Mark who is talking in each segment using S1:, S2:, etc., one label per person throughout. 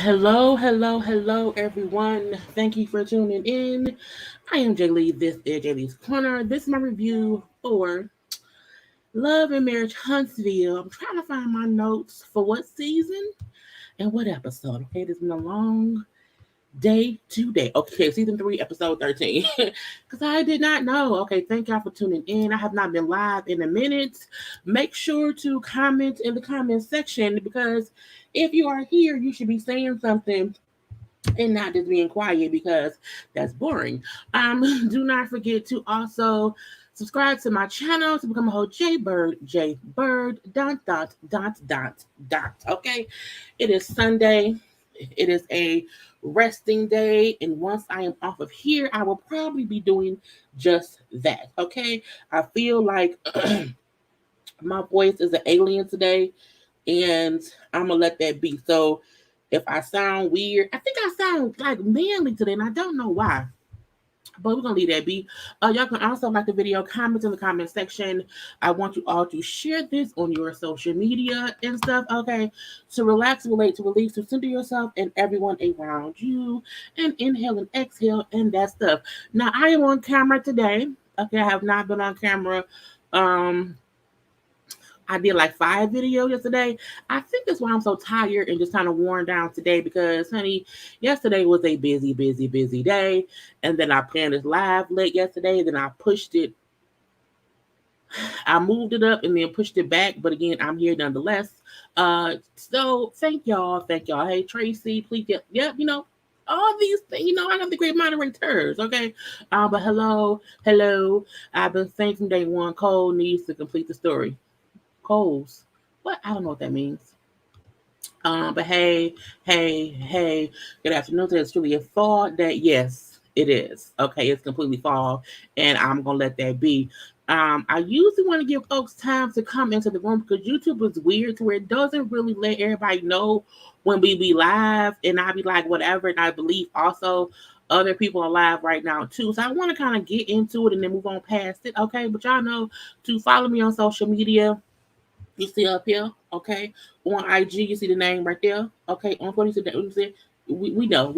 S1: Hello, everyone. Thank you for tuning in. I am Jaylee. This is JayLeesCorner. This is my review for Love and Marriage Huntsville. I'm trying to find my notes for what season and what episode. Okay, it's been a long day today. Okay, season 3, episode 13. Because I did not know. Okay, thank y'all for tuning in. I have not been live in a minute. Make sure to comment in the comment section because if you are here, you should be saying something and not just being quiet because that's boring. Do not forget to also subscribe to my channel to become a whole JayBird, dot. Okay, it is Sunday. It is a resting day, and once I am off of here, I will probably be doing just that. Okay, I feel like my voice is an alien today, and I'm gonna let that be. So if I sound weird, I think I sound like manly today, and I don't know why. But we're gonna leave that be. Y'all can also like the video, comment in the comment section. I want you all to share this on your social media and stuff. Okay, to relax, relate, to release, to center yourself and everyone around you, and inhale and exhale and that stuff. Now I am on camera today. Okay, I have not been on camera. Um, I did like 5 videos yesterday. I think that's why I'm so tired and just kind of worn down today because, honey, yesterday was a busy day. And then I planned this live late yesterday. Then I pushed it. I moved it up and then pushed it back. But again, I'm here nonetheless. So thank y'all. Thank y'all. Hey, Tracy, please get, yep, all these things, I have the great moderators, okay? But hello. I've been saying from day one, Cole needs to complete the story. Coles. What? I don't know what that means. But hey. Good afternoon. It's truly a fall day. Yes, it is. Okay, it's completely fall, and I'm gonna let that be. I usually want to give folks time to come into the room because YouTube is weird to where it doesn't really let everybody know when we be live, and I be like whatever. And I believe also other people are live right now too. So I want to kind of get into it and then move on past it. Okay, but y'all know to follow me on social media. You see up here, okay? On IG, you see the name right there, okay? On Twitter, you see that. You see, we know.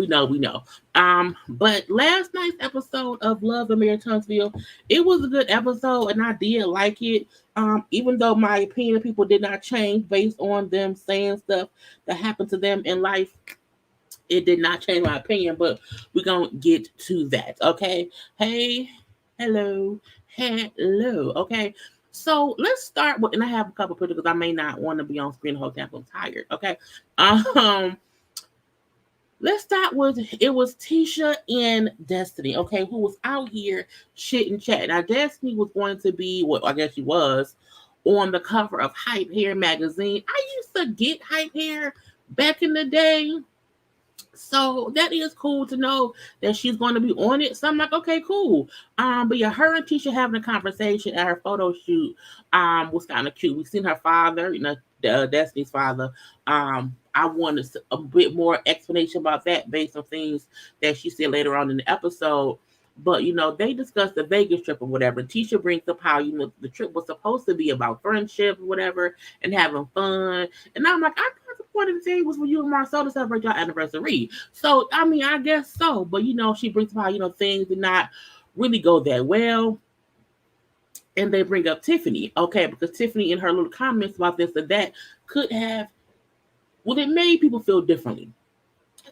S1: But last night's episode of Love and Marriage Huntsville, it was a good episode, and I did like it. Even though my opinion of people did not change based on them saying stuff that happened to them in life, it did not change my opinion. But we're gonna get to that, okay? Hey, hello, okay. So let's start with, and I have a couple pictures because I may not want to be on screen the whole time. I'm tired. Okay. Let's start with it was Tisha and Destiny. Okay, who was out here chit and chat. Now Destiny was going to be what I guess she was on the cover of Hype Hair magazine. I used to get Hype Hair back in the day. So that is cool to know that she's going to be on it. So I'm like, okay, cool. But yeah, her and Tisha having a conversation at her photo shoot was kind of cute. We seen her father, Destiny's father. I wanted a bit more explanation about that based on things that she said later on in the episode. But they discussed the Vegas trip or whatever. Tisha brings up how the trip was supposed to be about friendship or whatever and having fun. And I'm like, I thought the point of the thing was for you and Marsau to celebrate your anniversary. So I mean, I guess so. But she brings up how things did not really go that well. And they bring up Tiffany, okay, because Tiffany in her little comments about this and that could have, well, it made people feel differently.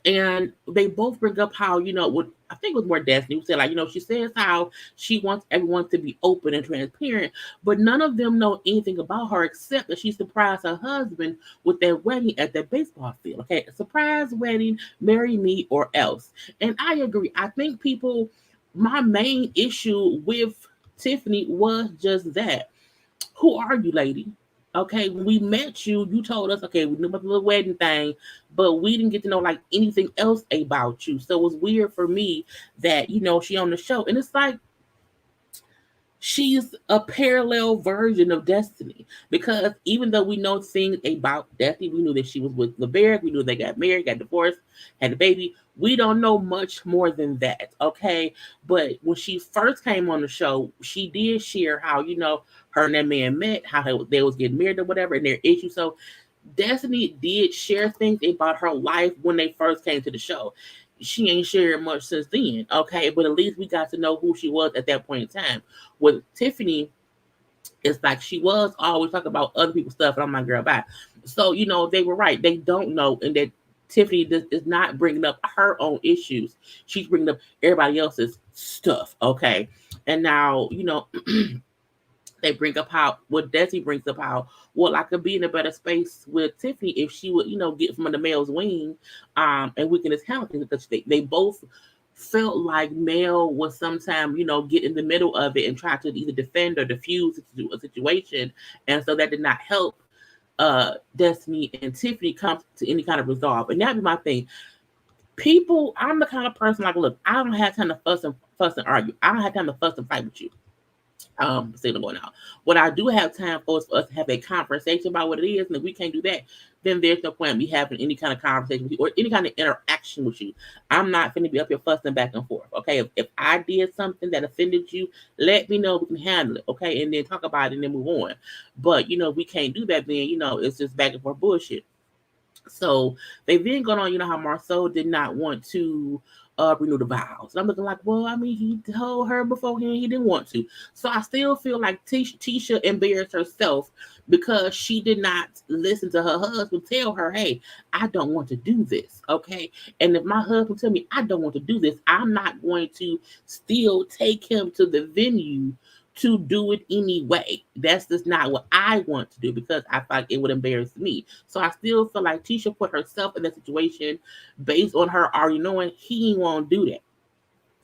S1: And they both bring up how, what I think it was more Destiny who said, like, she says how she wants everyone to be open and transparent, but none of them know anything about her except that she surprised her husband with their wedding at that baseball field. Okay, a surprise wedding, marry me or else. And I agree. I think my main issue with Tiffany was just that. Who are you, lady? Okay, when we met you, you told us, okay, we knew about the little wedding thing, but we didn't get to know like anything else about you. So it was weird for me that, she on the show. And it's like she's a parallel version of Destiny. Because even though we know things about Destiny, we knew that she was with LeBeric, we knew they got married, got divorced, had a baby. We don't know much more than that, okay? But when she first came on the show, she did share how, her and that man met, how they was getting married or whatever, and their issue. So Destiny did share things about her life when they first came to the show. She ain't shared much since then, okay? But at least we got to know who she was at that point in time. With Tiffany, it's like she was always talking about other people's stuff, and I'm like, girl, bye. So, they were right. They don't know, and that Tiffany is not bringing up her own issues. She's bringing up everybody else's stuff, okay? And now, they bring up how Desi brings up how I could be in a better space with Tiffany if she would get from the male's wing, and weaken his talent because they both felt like Mel was sometimes get in the middle of it and try to either defend or diffuse a situation, and so that did not help Destiny and Tiffany come to any kind of resolve. And that'd be my thing. People, I'm the kind of person like, look, I don't have time to fuss and argue. I don't have time to fuss and fight with you. Signal going out. What I do have time for is for us to have a conversation about what it is, and if we can't do that, then there's no point in me having any kind of conversation with you or any kind of interaction with you. I'm not going to be up here fussing back and forth. Okay, if I did something that offended you, let me know. We can handle it. Okay, and then talk about it and then move on. But we can't do that. Then it's just back and forth bullshit. So they then gone on, how Marsau did not want to renew the vows. And I'm looking like, well, I mean, he told her beforehand he didn't want to. So I still feel like Tisha embarrassed herself because she did not listen to her husband tell her, hey, I don't want to do this. Okay. And if my husband tell me I don't want to do this, I'm not going to still take him to the venue to do it anyway. That's just not what I want to do because I feel like it would embarrass me. So I still feel like Tisha put herself in that situation based on her already knowing he won't do that.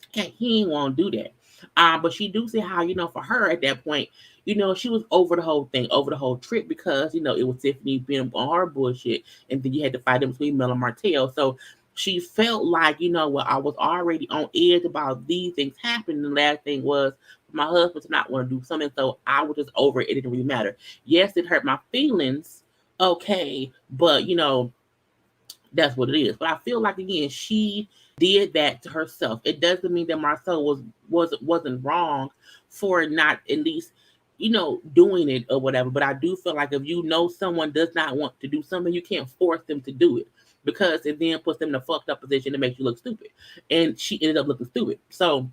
S1: Okay, he ain't want to do that. But she do see how, for her at that point, she was over the whole thing, over the whole trip because, it was Tiffany being on her bullshit. And then you had to fight in between Mel and Martell. So she felt like, I was already on edge about these things happening. The last thing was my husband did not want to do something. So I was just over it. It didn't really matter. Yes, it hurt my feelings. Okay. But, that's what it is. But I feel like again, she did that to herself. It doesn't mean that Marcel wasn't wrong for not at least, doing it or whatever. But I do feel like if someone does not want to do something, you can't force them to do it because it then puts them in a fucked up position that makes you look stupid. And she ended up looking stupid. So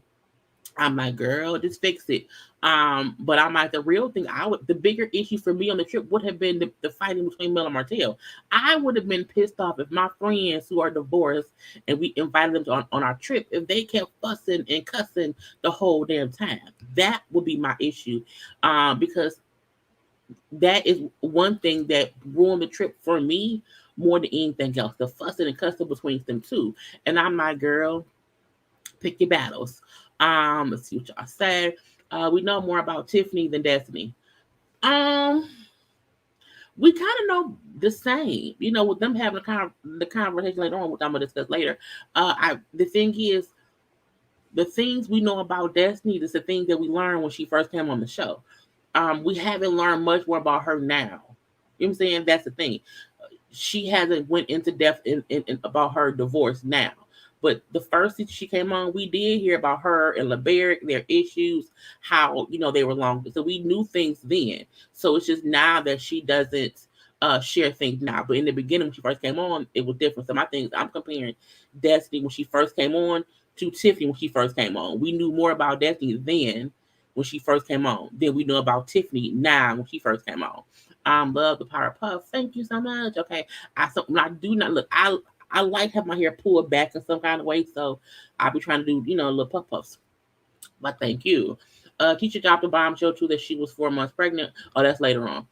S1: I'm like, girl, just fix it. But I'm like, the real thing, the bigger issue for me on the trip would have been the fighting between Mel and Martell. I would have been pissed off if my friends who are divorced and we invited them on our trip, if they kept fussing and cussing the whole damn time. That would be my issue. Because that is one thing that ruined the trip for me more than anything else. The fussing and cussing between them two. And I'm like, girl, pick your battles. Let's see what y'all say. We know more about Tiffany than Destiny. We kind of know the same, with them having the conversation later on, which I'm gonna discuss later. The thing is, the things we know about Destiny is the things that we learned when she first came on the show. We haven't learned much more about her now. You know what I'm saying? That's the thing. She hasn't went into depth in about her divorce now. But the first that she came on, we did hear about her and LeBerick, their issues, how, they were long. So we knew things then. So it's just now that she doesn't share things now. But in the beginning, when she first came on, it was different. So my things, I'm comparing Destiny when she first came on to Tiffany when she first came on. We knew more about Destiny then when she first came on. Then we know about Tiffany now when she first came on. Love the Power Puff. Thank you so much. Okay. I do not look. I like have my hair pulled back in some kind of way, so I'll be trying to do, little puff puffs. But thank you. Teacher dropped a bombshell too that she was 4 months pregnant. Oh, that's later on.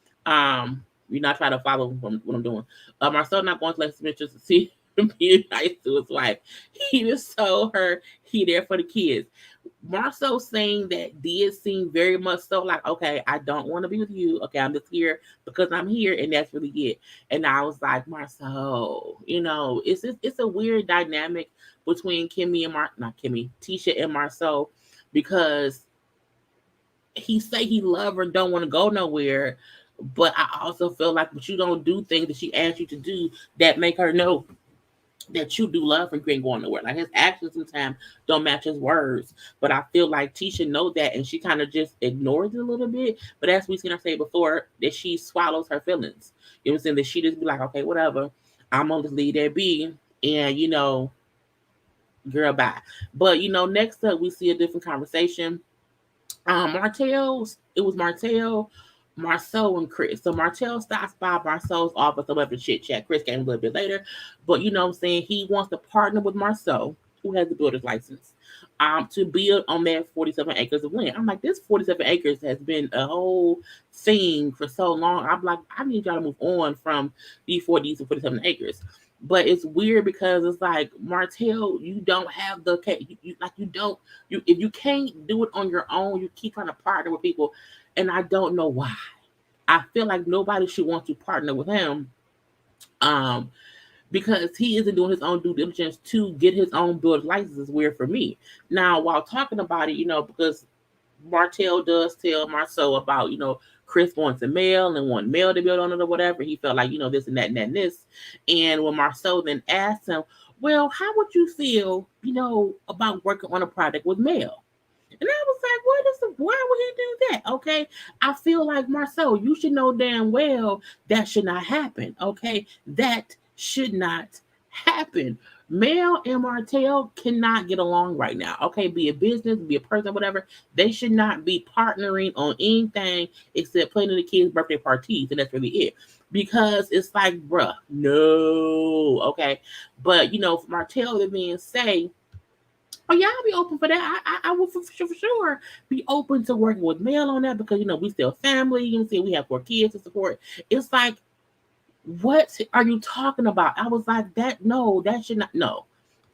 S1: You're not trying to follow what I'm doing. Marcel not going to let Smith just see him be nice to his wife. He just told her he there for the kids. Marcel saying that did seem very much so like, okay, I don't want to be with you. Okay, I'm just here because I'm here, and that's really it. And I was like, Marcel, it's a weird dynamic between Tisha and Marcel, because he say he love her, don't want to go nowhere, but I also feel like, but you don't do things that she asked you to do that make her know that you do love and you ain't going nowhere. Like his actions sometimes don't match his words. But I feel like Tisha know that and she kind of just ignores it a little bit. But as we seen her say before, that she swallows her feelings. You know what I'm saying? That she just be like, okay, whatever. I'm gonna just leave that be. And girl, bye. But next up we see a different conversation. It was Martell, Marsau, and Chris. So Martell stops by Marsau's office or whatever chit chat. Chris came a little bit later, but you know what I'm saying? He wants to partner with Marsau, who has the builder's license, to build on that 47 acres of land. I'm like, this 47 acres has been a whole thing for so long. I'm like, I need y'all to move on from these 47 acres. But it's weird because it's like Martell, you don't have the you don't if you can't do it on your own, you keep trying to partner with people, and I don't know why. I feel like nobody should want to partner with him, um, because he isn't doing his own due diligence to get his own build license. Is weird for me. Now, while talking about it, because Martell does tell Marsau about, Chris wants a male and want male to build on it or whatever. He felt like, this and that and that and this. And when Marsau then asked him, well, how would you feel, about working on a project with male? And I was like, why would he do that? Okay. I feel like Marsau, you should know damn well that should not happen. Okay. That should not happen. Mel and Martell cannot get along right now. Okay. Be a business, be a person, whatever. They should not be partnering on anything except planning the kids' birthday parties. And that's really it. Because it's like, bruh, no. Okay. But, for Martell to then say, oh yeah, I'll be open for that. I will for sure be open to working with male on that because we still family. We have 4 kids to support. It's like, what are you talking about? I was like, that no, that should not no.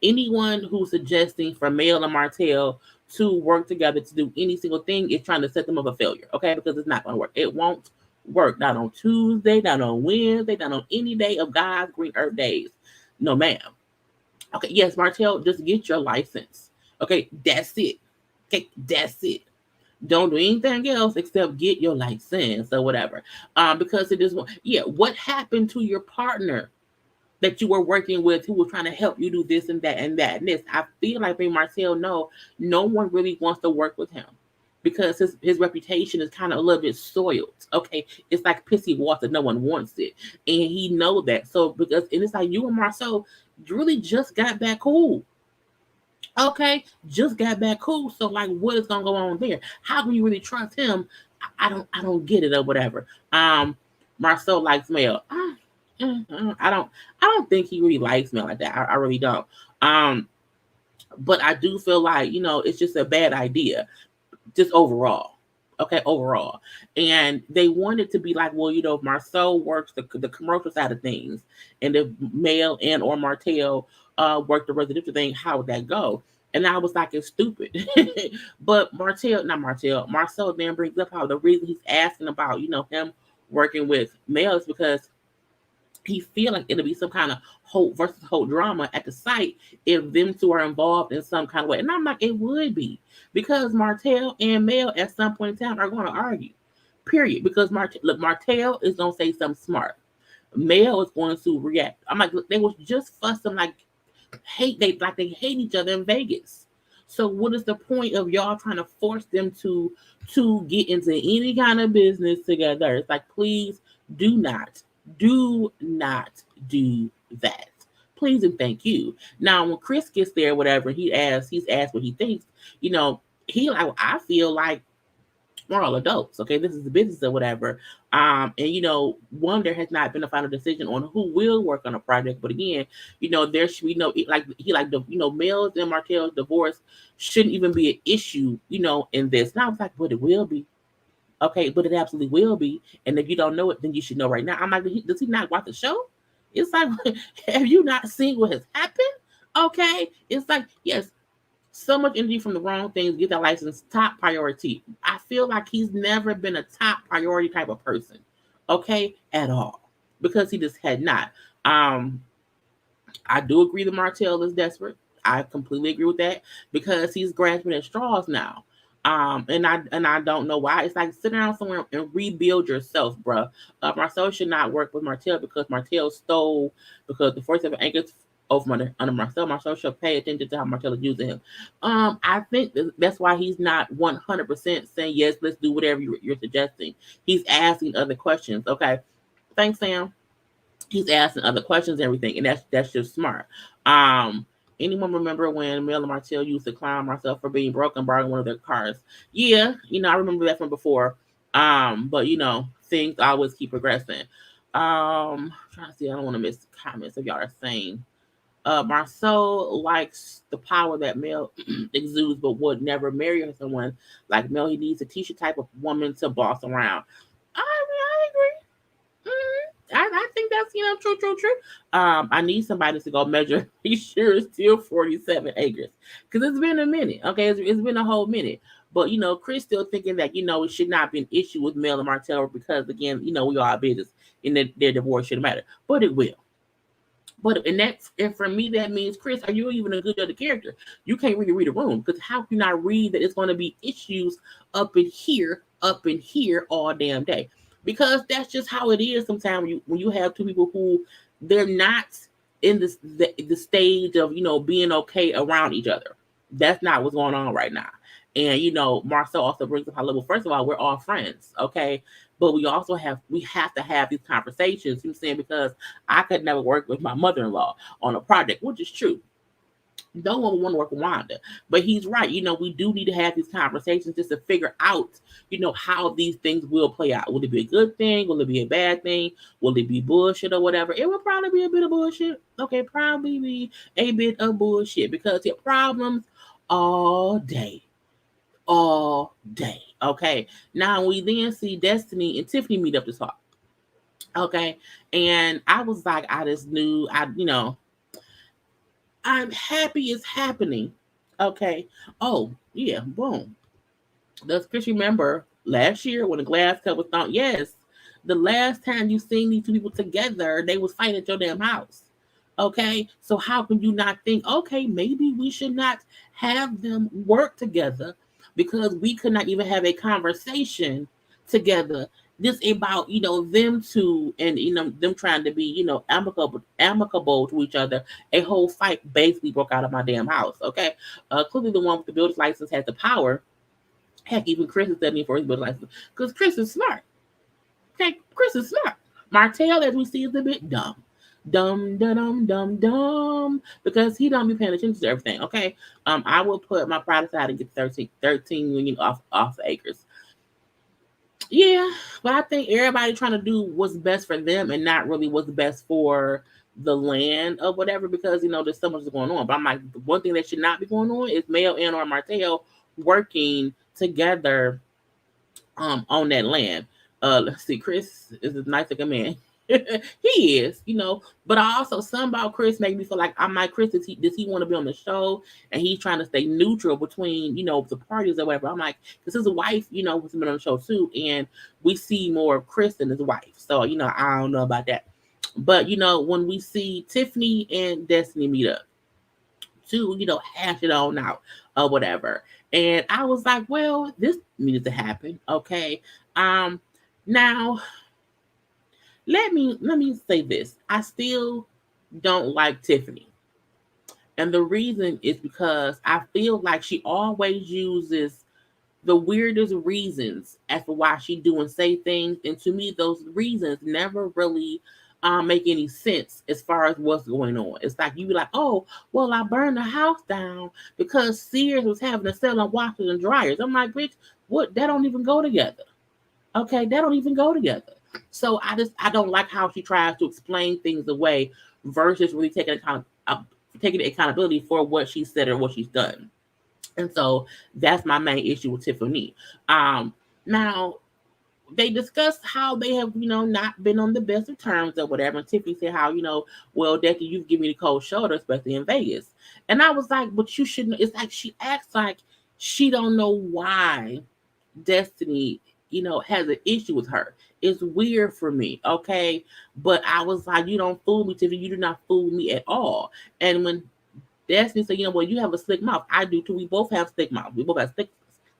S1: Anyone who's suggesting for Male and Martell to work together to do any single thing is trying to set them up a failure, okay? Because it's not going to work. It won't work. Not on Tuesday, not on Wednesday, not on any day of God's green earth days. No, ma'am. Okay, yes, Martell, just get your license. Okay, that's it. Okay, that's it. Don't do anything else except get your license or whatever. Because it is what happened to your partner that you were working with who was trying to help you do this and that and that and this? I feel like Martell, no one really wants to work with him because his reputation is kind of a little bit soiled. Okay, it's like pissy water, no one wants it, and he know that. So and it's like you and Marsau really just got back cool. Okay, just got back cool. So like, what is gonna go on there? How can you really trust him? I don't get it or whatever. Marsau likes male. I don't think he really likes me like that. I really don't. But I do feel like it's just a bad idea, just overall. Okay, overall, and they wanted to be like, well, if Marsau works the commercial side of things, and if Male and or Martell work the residential thing, how would that go? And I was like, it's stupid. But Marsau then brings up how the reason he's asking about him working with Male is because he feel like it'll be some kind of hope versus hope drama at the site if them two are involved in some kind of way. And I'm like, it would be because Martell and Mel at some point in time are going to argue. Period. Because Martell is going to say something smart. Mel is going to react. I'm like, they was just fussing like they hate each other in Vegas. So what is the point of y'all trying to force them to get into any kind of business together? It's like, please do not do that. Please and thank you. Now, when Chris gets there, whatever, he's asked what he thinks. He like, I feel like we're all adults. Okay, this is the business or whatever. And one, there has not been a final decision on who will work on a project. But again, there should be no like he like the Mel's and Martell's divorce shouldn't even be an issue. In this. And I was like, but it will be. Okay, but it absolutely will be. And if you don't know it, then you should know right now. I'm like, does he not watch the show? It's like, have you not seen what has happened? Okay, it's like, yes, so much energy from the wrong things. Get that license, top priority. I feel like he's never been a top priority type of person. Okay, at all, because he just had not. I do agree that Martell is desperate. I completely agree with that because he's grasping at straws now. And I don't know why. It's like sit down somewhere and rebuild yourself, bruh. Marcel should not work with Martell because Martell stole because the 47 acres over under Marcel. Marcel should pay attention to how Marcel is using him. I think that's why he's not 100% saying yes. Let's do whatever you're suggesting. He's asking other questions. Okay, thanks, Sam. He's asking other questions and everything, and that's just smart. Um, Anyone remember when Mel and Martell used to clown Marcel for being broke and borrowing one of their cars? Yeah, I remember that from before. But things always keep progressing. Trying to see, I don't want to miss comments if y'all are saying. Marcel likes the power that Mel exudes, but would never marry someone like Mel. He needs a Tisha type of woman to boss around. I agree. I think that's true. I need somebody to go measure. He sure is still 47 acres because it's been a minute. Okay, it's been a whole minute. But Chris still thinking that it should not be an issue with Mel and Martell because again we all business and their divorce shouldn't matter, but it will. But and for me that means Chris, are you even a good judge of character? You can't really read a room because how can you not read that it's going to be issues up in here all damn day? Because that's just how it is sometimes when you have two people who they're not in the stage of being okay around each other. That's not what's going on right now. And Marcel also brings up how level. First of all, we're all friends, okay? But we have to have these conversations. You know what I'm saying? Because I could never work with my mother-in-law on a project, which is true. No one would want to work with Wanda. But he's right. We do need to have these conversations just to figure out, how these things will play out. Will it be a good thing? Will it be a bad thing? Will it be bullshit or whatever? It will probably be a bit of bullshit. Okay, probably be a bit of bullshit because it problems all day. All day. Okay. Now we then see Destiny and Tiffany meet up to talk. Okay. And I was like, I just knew I'm happy it's happening. Okay. Oh, yeah, boom. Does Chris remember last year when the glass cup was thrown? Yes. The last time you seen these two people together, they was fighting at your damn house. Okay. So how can you not think, okay, maybe we should not have them work together because we could not even have a conversation together this about them two and them trying to be amicable to each other. A whole fight basically broke out of my damn house. Okay, clearly the one with the builder's license has the power. Heck, even Chris is studying for his builder's license because Chris is smart. Okay, Chris is smart. Martell, as we see, is a bit dumb. Dumb, because he don't be paying attention to everything. Okay, I will put my pride aside and get 13 million off the acres. Yeah, but I think everybody trying to do what's best for them and not really what's best for the land or whatever because there's so much going on. But I'm like, the one thing that should not be going on is Mel and or Martell working together on that land. Let's see, Chris is a nice looking man. He is, but I also something about Chris made me feel like I'm like Chris, does he want to be on the show and he's trying to stay neutral between the parties or whatever. I'm like, because his wife was been on the show too, and we see more of Chris than his wife, so I don't know about that. But when we see Tiffany and Destiny meet up to hash it on out or whatever, and I was like, well, this needed to happen. Okay, now let me say this. I still don't like Tiffany. And the reason is because I feel like she always uses the weirdest reasons as to why she do and say things. And to me, those reasons never really make any sense as far as what's going on. It's like you be like, oh, well, I burned the house down because Sears was having to sell on washers and dryers. I'm like, bitch, what? That don't even go together. Okay, that don't even go together. So I don't like how she tries to explain things away versus really taking accountability for what she said or what she's done. And so that's my main issue with Tiffany. Now they discussed how they have, not been on the best of terms or whatever. And Tiffany said how, well, Decky, you've given me the cold shoulder, especially in Vegas. And I was like, but you shouldn't. It's like she acts like she don't know why Destiny, has an issue with her. It's weird for me, okay? But I was like, you don't fool me, Tiffany. You do not fool me at all. And when Destiny said, well, you have a slick mouth. I do too. We both have slick mouth. We both have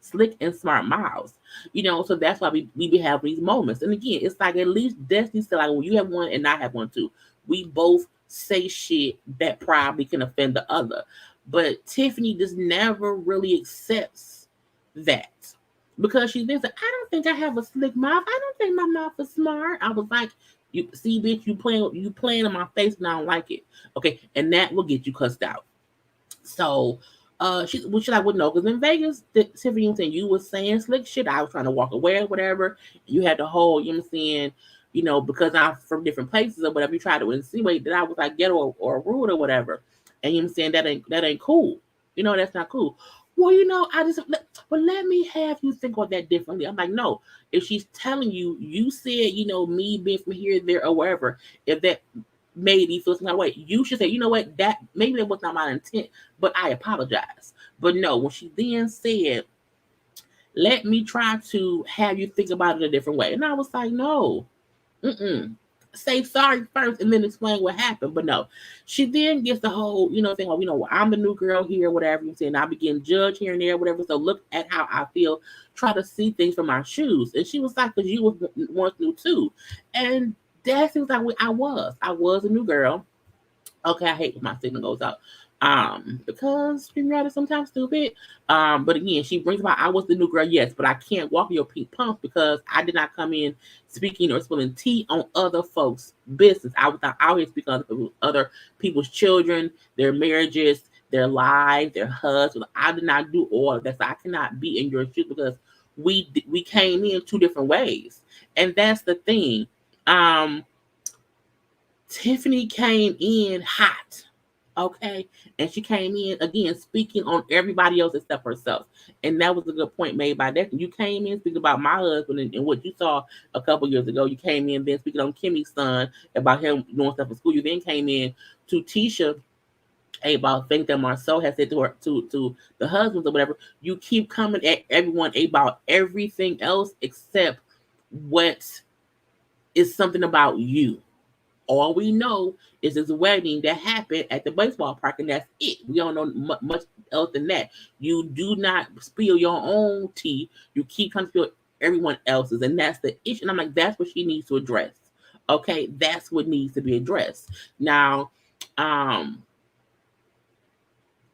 S1: slick and smart mouths. So that's why we be having these moments. And again, it's like at least Destiny said, like, well, you have one and I have one too. We both say shit that probably can offend the other. But Tiffany just never really accepts that. Because she thinks, I don't think I have a slick mouth. I don't think my mouth is smart. I was like, you see, bitch, you playing in my face and I don't like it. Okay, and that will get you cussed out. So, which I wouldn't know because in Vegas, Tiffany, you was saying slick shit. I was trying to walk away or whatever. You had the whole, you know what I'm saying, because I'm from different places or whatever. You try to insinuate that I was like ghetto or rude or whatever, and you know what I'm saying that ain't cool. That's not cool. Well, let me have you think about that differently. I'm like, no. If she's telling you, you said, me being from here, there, or wherever, if that made you feel some kind of way, you should say, you know what, that maybe that was not my intent, but I apologize. But no, when she then said, let me try to have you think about it a different way, and I was like, no, say sorry first and then explain what happened. But no, she then gets the whole, thing of, well, I'm the new girl here, whatever you're saying. I begin judge here and there, whatever. So look at how I feel, try to see things from my shoes. And she was like, because you was once new too. And that seems like I was a new girl. Okay, I hate when my signal goes out. Because StreamYard is sometimes stupid. But again, she brings about I was the new girl, yes, but I can't walk your pink pumps because I did not come in speaking or spilling tea on other folks' business. I was not out here speaking on other people's children, their marriages, their lives, their husbands. I did not do all of that. So I cannot be in your shoes because we came in two different ways. And that's the thing. Tiffany came in hot, okay? And she came in, again, speaking on everybody else except herself. And that was a good point made by Destiny. You came in speaking about my husband and what you saw a couple years ago. You came in then speaking on Kimmy's son, about him doing stuff in school. You then came in to Tisha about things that Marsau has said to her, to the husbands or whatever. You keep coming at everyone about everything else except what is something about you. All we know is this wedding that happened at the baseball park, and that's it. We don't know much else than that. You do not spill your own tea. You keep trying to spill everyone else's, and that's the issue. And I'm like, that's what she needs to address. Okay, that's what needs to be addressed. Now,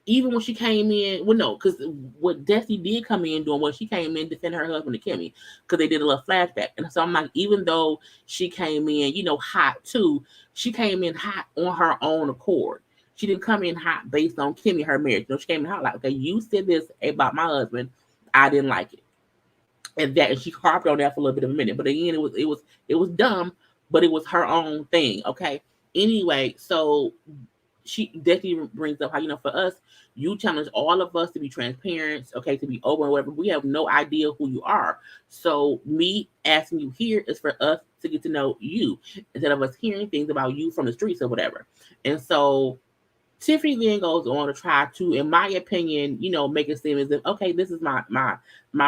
S1: even when she came in, well, no, because what Destiny did come in doing was she came in defending her husband to Kimmy because they did a little flashback. And so I'm like, even though she came in, hot too, she came in hot on her own accord. She didn't come in hot based on Kimmy, her marriage. She came in hot like, okay, you said this about my husband, I didn't like it, and she harped on that for a little bit of a minute. But again, it was dumb, but it was her own thing. Okay. Anyway, so she definitely brings up how, for us, you challenge all of us to be transparent, okay, to be open, whatever. We have no idea who you are. So me asking you here is for us to get to know you instead of us hearing things about you from the streets or whatever. And so Tiffany then goes on to try to, in my opinion, make it seem as if, okay, this is my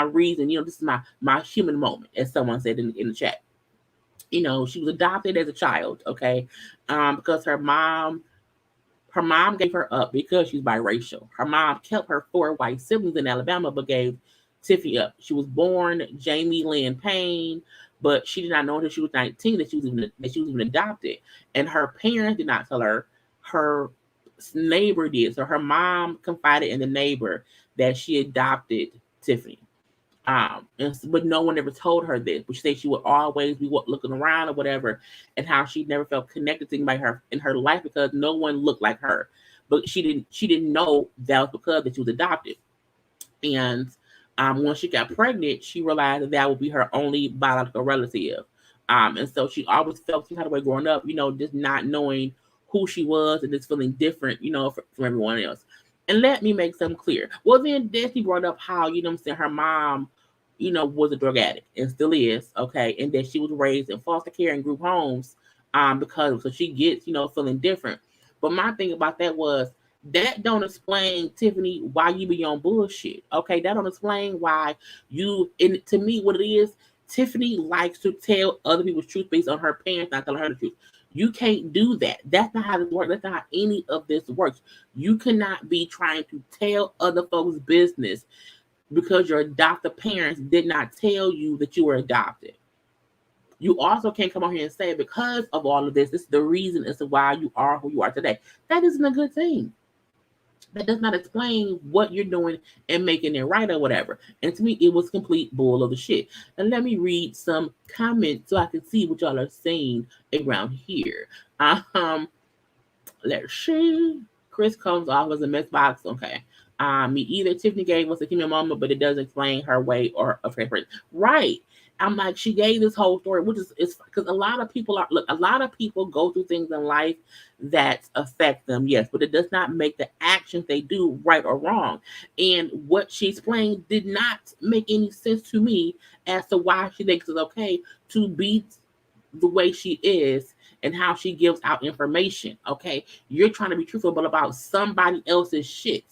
S1: reason, this is my human moment, as someone said in the chat. She was adopted as a child, okay, because her mom gave her up because she's biracial. Her mom kept her 4 white siblings in Alabama, but gave Tiffany up. She was born Jamie Lynn Payne, but she did not know until she was 19 that she was even adopted. And her parents did not tell her. Her neighbor did. So her mom confided in the neighbor that she adopted Tiffany. But no one ever told her this. But she said she would always be looking around or whatever, and how she never felt connected to anybody in her life because no one looked like her. But she didn't know that was because that she was adopted. And when she got pregnant, she realized that would be her only biological relative. And so she always felt some kind of way growing up, just not knowing who she was and just feeling different, from everyone else. And let me make something clear. Well, then Destiny brought up how, her mom, was a drug addict and still is, okay, and that she was raised in foster care and group homes, because so she gets, feeling different. But my thing about that was that don't explain, Tiffany, why you be on bullshit. Okay, that don't explain why you. And to me, what it is, Tiffany likes to tell other people's truth based on her parents not telling her the truth. You can't do that. That's not how this works. That's not how any of this works. You cannot be trying to tell other folks' business because your adoptive parents did not tell you that you were adopted. You also can't come on here and say because of all of this is the reason as to why you are who you are today. That isn't a good thing. That does not explain what you're doing and making it right or whatever. And to me, it was complete bull of the shit. And let me read some comments so I can see what y'all are saying around here. Um, let's see. Chris comes off as a mess box. Okay. Me either. Tiffany gave us a human moment, but it doesn't explain her way or of her person. Right. I'm like, she gave this whole story, which is because a lot of people are look, a lot of people go through things in life that affect them, yes, but it does not make the actions they do right or wrong. And what she explained did not make any sense to me as to why she thinks it's okay to be the way she is and how she gives out information. Okay, you're trying to be truthful about somebody else's shit.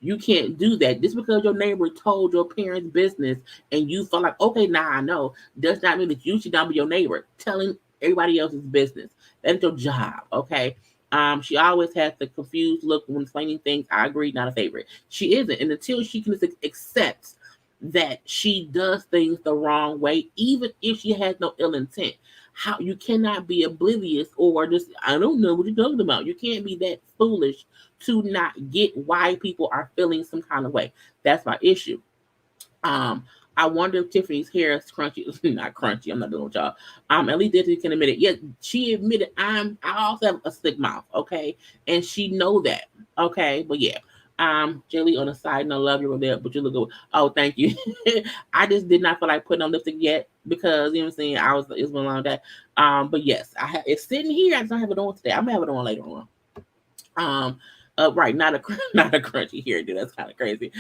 S1: You can't do that. Just because your neighbor told your parents' business and you felt like, okay, now I know, does not mean that you should not be your neighbor telling everybody else's business. That's your job. Okay. She always has the confused look when explaining things. I agree, not a favorite. She isn't, and until she can accept that she does things the wrong way, even if she has no ill intent. How you cannot be oblivious or just I don't know what you're talking about. You can't be that foolish to not get why people are feeling some kind of way. That's my issue. Um, I wonder if Tiffany's hair is crunchy. Not crunchy. I'm not doing with y'all. At least Tiffany can admit it. Yes, she admitted I also have a slick mouth. Okay, and she know that. Okay, but yeah. Jaylee, on the side note, love you there, but you look good. Oh, thank you. I just did not feel like putting on lipstick yet because you know what I'm saying. It's been a long day. But yes, it's sitting here. I just don't have it on today. I'm gonna have it on later on. Um, right, not a not a crunchy hairdo. That's kind of crazy.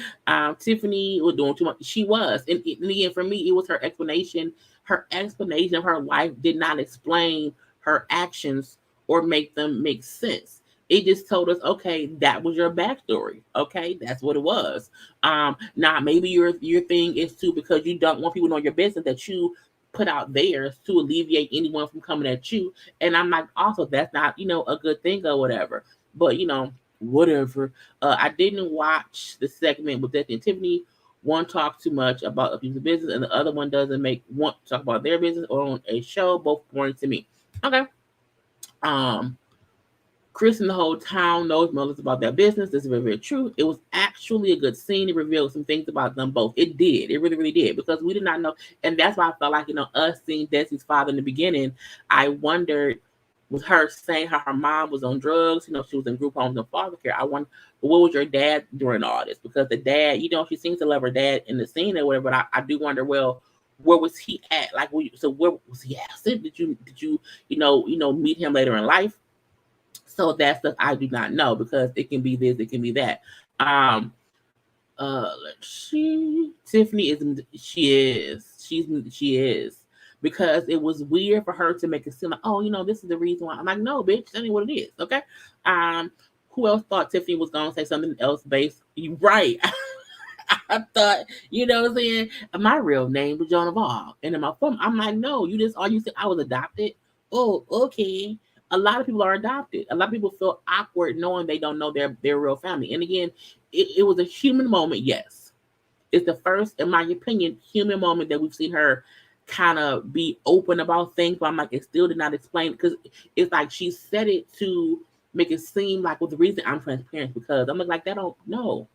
S1: Tiffany was doing too much. She was, and again, for me, it was her explanation. Her explanation of her life did not explain her actions or make them make sense. It just told us, okay, that was your backstory. Okay, that's what it was. Now maybe your thing is too because you don't want people to know your business that you put out theirs to alleviate anyone from coming at you. And I'm like, also that's not a good thing or whatever. But whatever. I didn't watch the segment with Destiny and Tiffany. One talks too much about a piece of business, and the other one doesn't want to talk about their business or on a show. Both boring to me. Okay. Um, Chris and the whole town knows most about their business. This is very, very true. It was actually a good scene. It revealed some things about them both. It did. It really, really did. Because we did not know. And that's why I felt like, us seeing Destiny's father in the beginning, I wondered with her saying how her mom was on drugs, she was in group homes and foster care. I wonder, what was your dad during all this? Because the dad, she seems to love her dad in the scene or whatever, but I do wonder, well, where was he at? Like, so where was he at? Did you meet him later in life? So that's stuff I do not know because it can be this, it can be that. Let's see. Tiffany she is because it was weird for her to make it seem like, oh, this is the reason why. I'm like, no, bitch, that ain't what it is. Okay. Who else thought Tiffany was gonna say something else based? Right. I thought, what I'm saying? My real name was Joan of Arc. And in my phone, I'm like, no, you said I was adopted. Oh, okay. A lot of people are adopted. A lot of people feel awkward knowing they don't know their real family. And again, it was a human moment, yes. It's the first, in my opinion, human moment that we've seen her kind of be open about things. But I'm like, it still did not explain because it's like she said it to make it seem like, well, the reason I'm transparent because I'm like that don't no.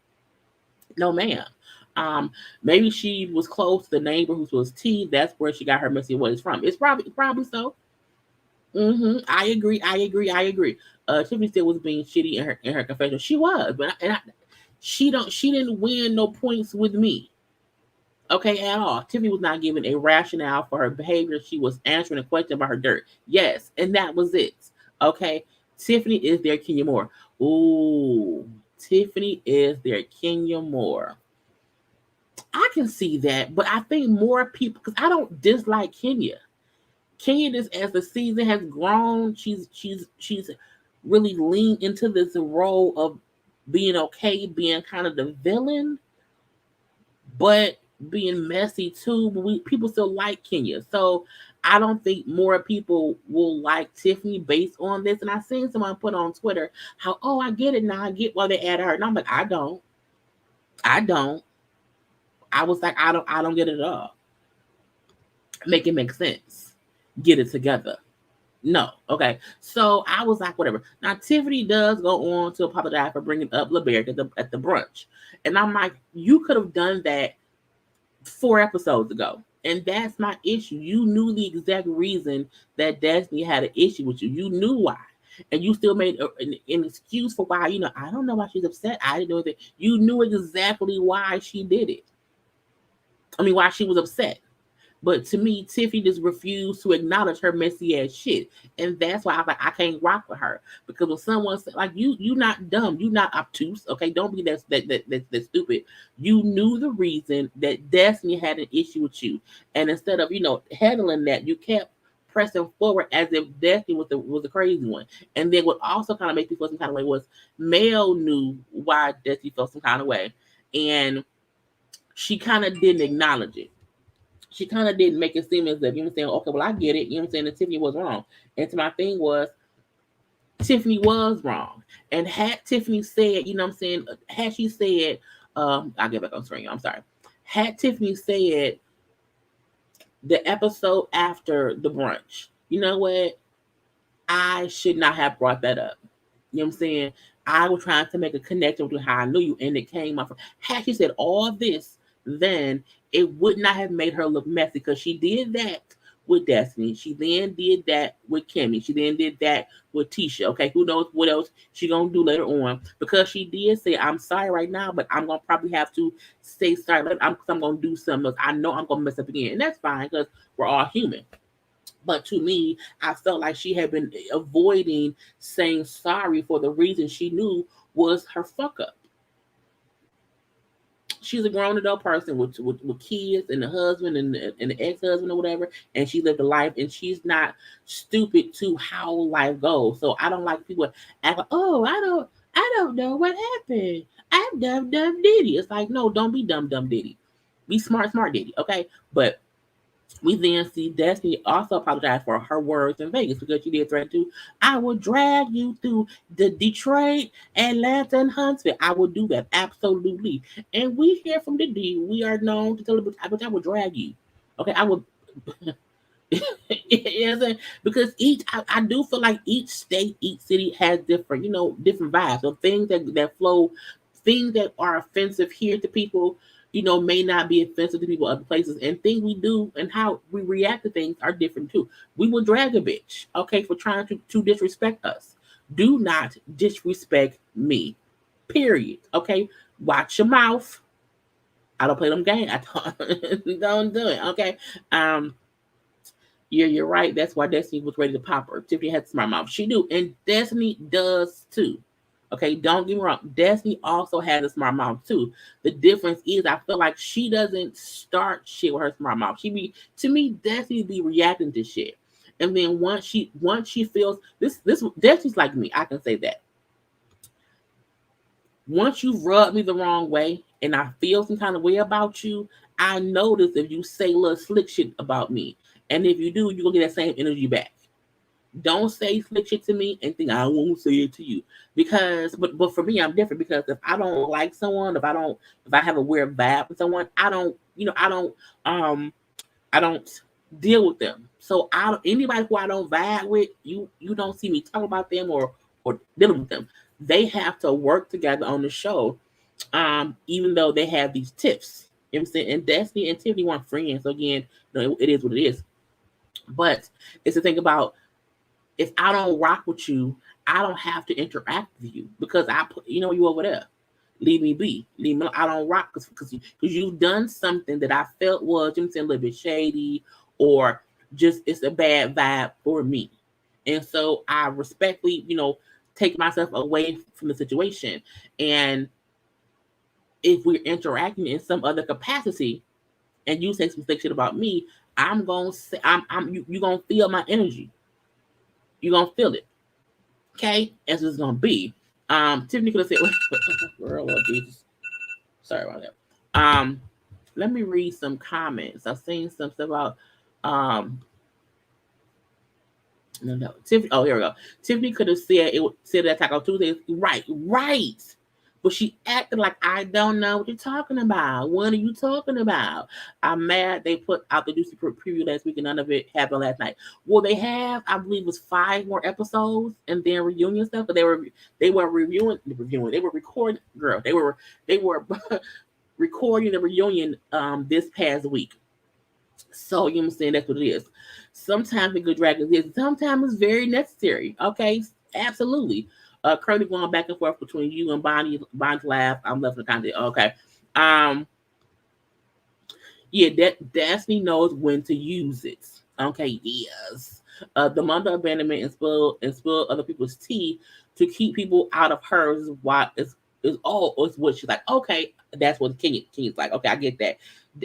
S1: No, ma'am. Maybe she was close to the neighbor who was T. That's where she got her messy ways from. It's probably so. I agree. I agree. Tiffany still was being shitty in her confession. She was, but she didn't win no points with me. Okay, at all. Tiffany was not giving a rationale for her behavior. She was answering a question about her dirt. Yes, and that was it. Okay, Tiffany is their Kenya Moore. Ooh, Tiffany is their Kenya Moore. I can see that, but I think more people because I don't dislike Kenya. Kenya, just as the season has grown, she's really leaned into this role of being okay, being kind of the villain, but being messy too. But people still like Kenya, so I don't think more people will like Tiffany based on this. And I seen someone put on Twitter how, oh, I get it now. I get why they added her, and I'm like, I don't. I was like, I don't get it at all. Make it make sense. get it together. No. Okay. So I was like, whatever. Now Tiffany does go on to apologize for bringing up LeBear at the brunch, and I'm like, you could have done that 4 episodes ago. And that's my issue. You knew the exact reason that Destiny had an issue with you. You knew why. And you still made an excuse for why, I don't know why she's upset. I didn't know that. You knew exactly why she did it. I mean, why she was upset. But to me, Tiffany just refused to acknowledge her messy ass shit, and that's why I was like, I can't rock with her because when someone said like you not dumb, you not obtuse, okay? Don't be that stupid. You knew the reason that Destiny had an issue with you, and instead of handling that, you kept pressing forward as if Destiny was the crazy one. And then what also kind of made me feel some kind of way was Mel knew why Destiny felt some kind of way, and she kind of didn't acknowledge it. She kind of didn't make it seem as if, saying, okay, well, I get it, that Tiffany was wrong. And to my thing was, Tiffany was wrong. And had Tiffany said, had she said, I'll get back on screen, I'm sorry. Had Tiffany said the episode after the brunch, you know what? I should not have brought that up. You know what I'm saying? I was trying to make a connection with how I knew you, and it came up. Had she said all this, then it would not have made her look messy because she did that with Destiny. She then did that with Kimmy. She then did that with Tisha. Okay, who knows what else she gonna do later on? Because she did say, "I'm sorry right now, but I'm gonna probably have to say sorry later. I'm gonna do something else. I know I'm gonna mess up again, and that's fine because we're all human." But to me, I felt like she had been avoiding saying sorry for the reason she knew was her fuck up. She's a grown adult person with kids and a husband and the ex-husband or whatever, and she lived a life, and she's not stupid to how life goes. So I don't like people act like, oh, I don't know what happened. I'm dumb diddy. It's like, no, don't be dumb diddy. Be smart diddy, okay? But we then see Destiny also apologize for her words in Vegas because she did threaten to, I will drag you through the Detroit, Atlanta, and Huntsville. I will do that, absolutely. And we hear from the D, we are known to tell them, but I will drag you. Okay, I will. Yes, because I do feel like each state, each city has different, different vibes. So things that flow, things that are offensive here to people, may not be offensive to people other places. And things we do and how we react to things are different too. We will drag a bitch, okay, for trying to disrespect us. Do not disrespect me. Period. Okay. Watch your mouth. I don't play them games. I don't do it. Okay. Yeah, you're right. That's why Destiny was ready to pop her. Tiffany had smart mouth. She do, and Destiny does too. Okay, don't get me wrong. Destiny also has a smart mouth too. The difference is, I feel like she doesn't start shit with her smart mouth. To me, Destiny be reacting to shit, and then once she feels this Destiny's like me. I can say that. Once you rub me the wrong way, and I feel some kind of way about you, I notice if you say little slick shit about me. And if you do, you're gonna get that same energy back. Don't say slick shit to me and think I won't say it to you. Because but for me, I'm different because if I don't like someone, if I have a weird vibe with someone, I don't deal with them. So anybody who I don't vibe with, you don't see me talk about them or dealing with them. They have to work together on the show, even though they have these tips. You know what I'm saying? And Destiny and Tiffany weren't friends. So again, it is what it is. But it's the thing about, if I don't rock with you, I don't have to interact with you because I put you over there. Leave me be. Leave me. I don't rock because you've done something that I felt was, a little bit shady, or just it's a bad vibe for me. And so I respectfully, take myself away from the situation. And if we're interacting in some other capacity, and you say some slick shit about me, I'm gonna say you gonna feel my energy. You're gonna feel it. Okay? As it's gonna be. Tiffany could have said, girl, oh Jesus. Sorry about that. Let me read some comments. I've seen some stuff about no. Tiffany, oh, here we go. Tiffany could have said it said that Taco Tuesday. Right. but she acted like I don't know what you're talking about. What are you talking about? I'm mad they put out the Juicy preview last week and none of it happened last night. Well, they have, I believe, it was 5 more episodes and then reunion stuff, but they were reviewing, they were recording, girl, they were recording the reunion this past week. So you know what I'm saying, that's what it is. Sometimes the good dragons is, sometimes it's very necessary. Okay, absolutely. Currently going back and forth between you and Bonnie. Bonnie's laugh. I'm left in the content. Okay. Um, yeah, that Destiny knows when to use it. Okay, yes. The mother abandonment and spill other people's tea to keep people out of hers is why is all is what she's like. Okay, that's what King's like. Okay, I get that.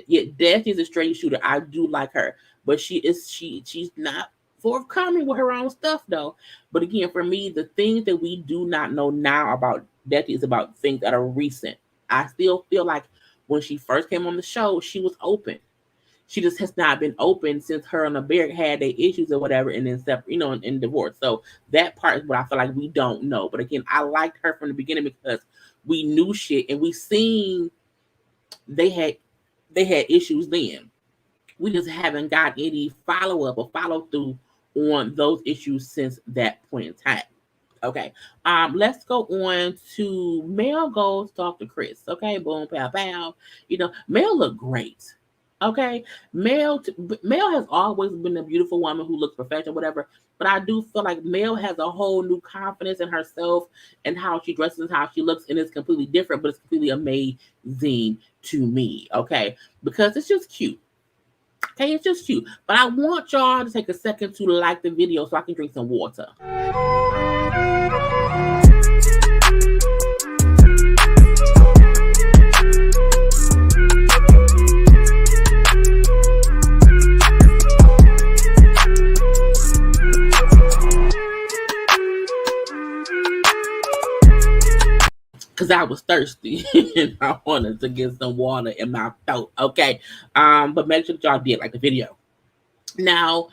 S1: Yeah, Destiny's a straight shooter. I do like her, but she's not forthcoming with her own stuff though. But again, for me, the things that we do not know now about Destiny is about things that are recent. I still feel like when she first came on the show, she was open. She just has not been open since her and the bear had their issues or whatever, and then separate, and divorce. So that part is what I feel like we don't know. But again, I liked her from the beginning because we knew shit and we seen they had issues then. We just haven't got any follow up or follow through on those issues since that point in time. Okay. Let's go on to Mel goes talk to Chris. Okay, boom, pow, pow. Mel looked great. Okay. Mel has always been a beautiful woman who looks professional, whatever. But I do feel like Mel has a whole new confidence in herself and how she dresses, how she looks, and it's completely different, but it's completely amazing to me. Okay. Because it's just cute. Okay, it's just cute. But I want y'all to take a second to like the video so I can drink some water. Because I was thirsty and I wanted to get some water in my throat. Okay. But make sure that y'all did like the video. Now,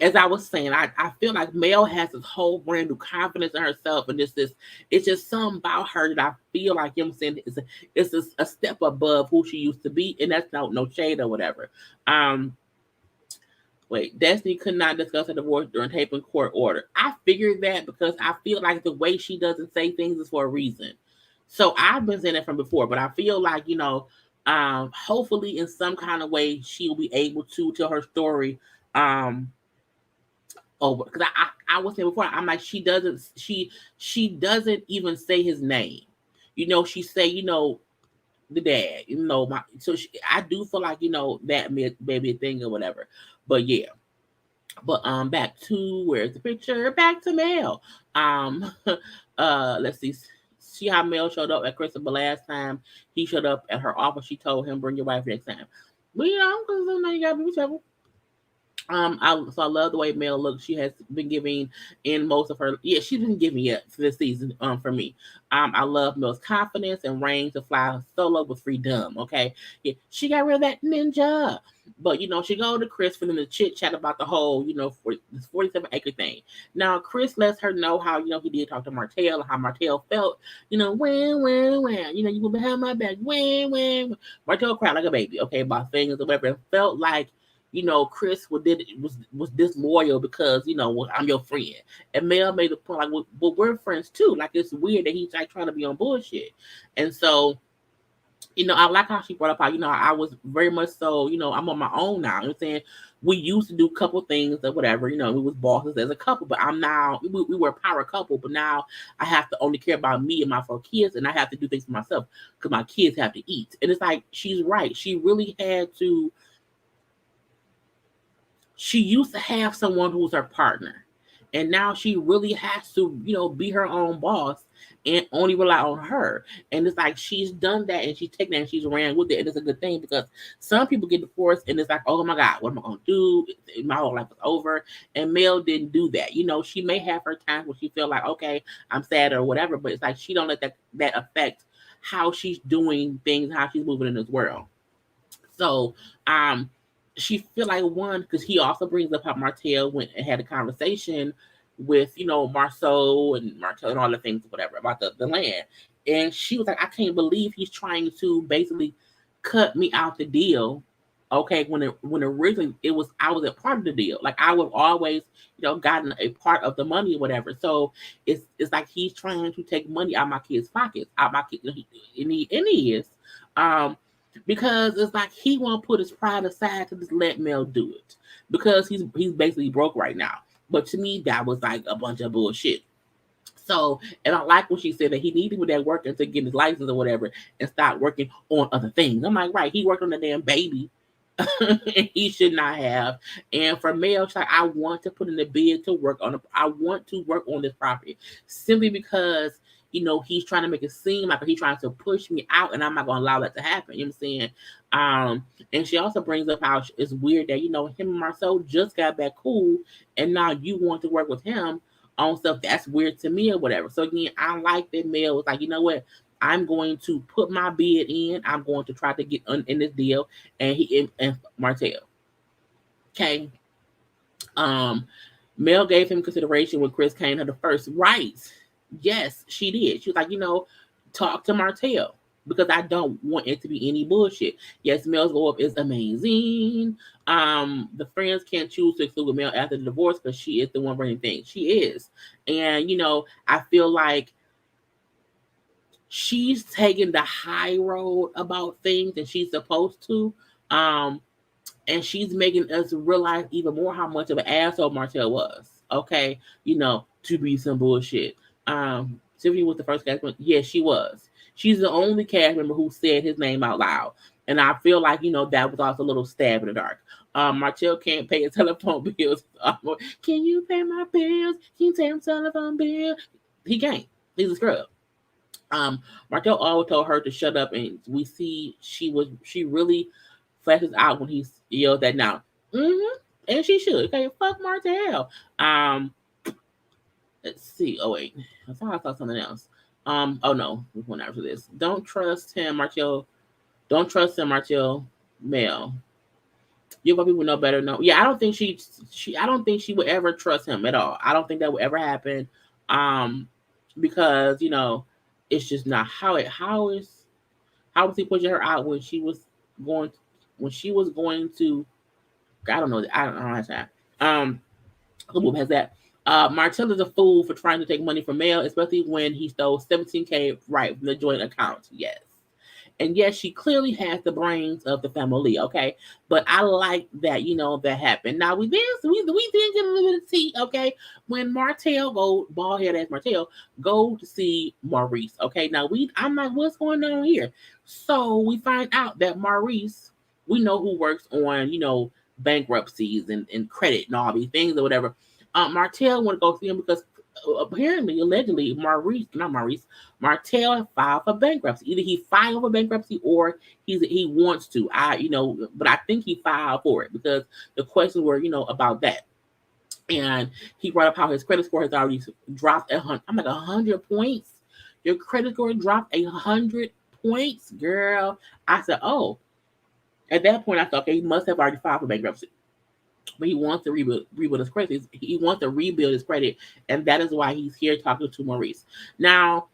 S1: as I was saying, I feel like Mel has this whole brand new confidence in herself, and it's just something about her that I feel like, you know what I'm saying, it's a step above who she used to be, and that's no shade or whatever. Um, Wait, Destiny could not discuss her divorce during taping court order. I figured that because I feel like the way she doesn't say things is for a reason. So I've been saying it from before, but I feel like, hopefully in some kind of way she'll be able to tell her story. Over because I was saying before, I'm like she doesn't even say his name. She say, the dad, I do feel like, that may be a thing or whatever. But yeah. But back to where's the picture? Back to Mel. Um let's see how Mel showed up at Christopher last time he showed up at her office. She told him, bring your wife next time. But because sometimes you gotta be careful. I love the way Mel looks. She has been giving in most of her. Yeah, she's been giving it for this season. For me, I love Mel's confidence and range to fly solo with freedom. Okay, yeah, she got rid of that ninja. But she go to Chris for them to chit chat about the whole, this 47-acre thing. Now Chris lets her know how he did talk to Martell, how Martell felt. When, you were behind my back. When Martell cried like a baby. Okay, about things or whatever. It felt like Chris was disloyal because well, I'm your friend, and Mel made the point like, well, we're friends too. Like it's weird that he's like trying to be on bullshit, and so I like how she brought up how I was very much so I'm on my own now. You know what I'm saying we used to do a couple things or whatever. We was bosses as a couple, but I'm now we were a power couple, but now I have to only care about me and my 4 kids, and I have to do things for myself because my kids have to eat. And it's like she's right. She really had to. She used to have someone who was her partner, and now she really has to, be her own boss and only rely on her. And it's like she's done that and she's taken that and she's ran with it, and it's a good thing because some people get divorced and it's like, oh my God, what am I gonna do? My whole life is over. And Mel didn't do that. She may have her times where she feel like, okay, I'm sad or whatever, but it's like she don't let that affect how she's doing things, how she's moving in this world. So, she feel like one because he also brings up how Martell went and had a conversation with, Marsau and Martell and all the things, whatever, about the land. And she was like, I can't believe he's trying to basically cut me out the deal. Okay, when originally it was I was a part of the deal. Like I was always, gotten a part of the money or whatever. So it's like he's trying to take money out my kids' pockets, out my kids, and he is. Um, because it's like he won't put his pride aside to just let Mel do it because he's basically broke right now. But to me, that was like a bunch of bullshit. So, and I like when she said that he needed with that working to get his license or whatever and start working on other things. I'm like, right, he worked on the damn baby. He should not have. And for Mel, she's like, I want to put in the bid to work on I want to work on this property simply because he's trying to make it seem like he's trying to push me out, and I'm not gonna allow that to happen. You know what I'm saying? And she also brings up how it's weird that him and Marcel just got back cool, and now you want to work with him on stuff that's weird to me or whatever. So again, I like that Mel was like, you know what? I'm going to put my bid in. I'm going to try to get in this deal, and and Martell. Okay. Um, Mel gave him consideration when Chris came to the first. Right. Yes, she did. She was like, talk to Martell because I don't want it to be any bullshit. Yes, Mel's go up is amazing. The friends can't choose to exclude Mel after the divorce because she is the one bringing things. She is. And, I feel like she's taking the high road about things and she's supposed to. And she's making us realize even more how much of an asshole Martell was. Okay, to be some bullshit. Tiffany was the first cast member. Yes, she was. She's the only cast member who said his name out loud. And I feel like, that was also a little stab in the dark. Martell can't pay his telephone bills. Can you pay my bills? Can you pay my telephone bill? He can't. He's a scrub. Martell always told her to shut up, and we see she really flashes out when he yells that now. And she should. Okay, fuck Martell. Let's see. Oh wait, I thought I saw something else. Oh no, we went after this. Don't trust him, Martell. Don't trust him, Martell. Mel. You want people know better. No, yeah, I don't think I don't think she would ever trust him at all. I don't think that would ever happen. Because it's just not how was he pushing her out going when she was going to I don't know how to say that. Who move has that? Martell is a fool for trying to take money from Mel, especially when he stole $17K right from the joint account. Yes. And yes, she clearly has the brains of the family, okay? But I like that, that happened. Now we did get a little bit of tea, okay? When Martell bald head ass Martell go to see Maurice, okay? Now I'm like, what's going on here? So we find out that Maurice, we know who works on, bankruptcies and credit and all these things or whatever. Martell want to go see him because apparently, allegedly, Martell filed for bankruptcy. Either he filed for bankruptcy or he wants to. But I think he filed for it because the questions were, about that. And he brought up how his credit score has already dropped 100. I'm like 100 points. Your credit score dropped 100 points, girl. I said, oh. At that point, I thought, okay, he must have already filed for bankruptcy. But he wants to rebuild his credit. He wants to rebuild his credit, and that is why he's here talking to Maurice. Now,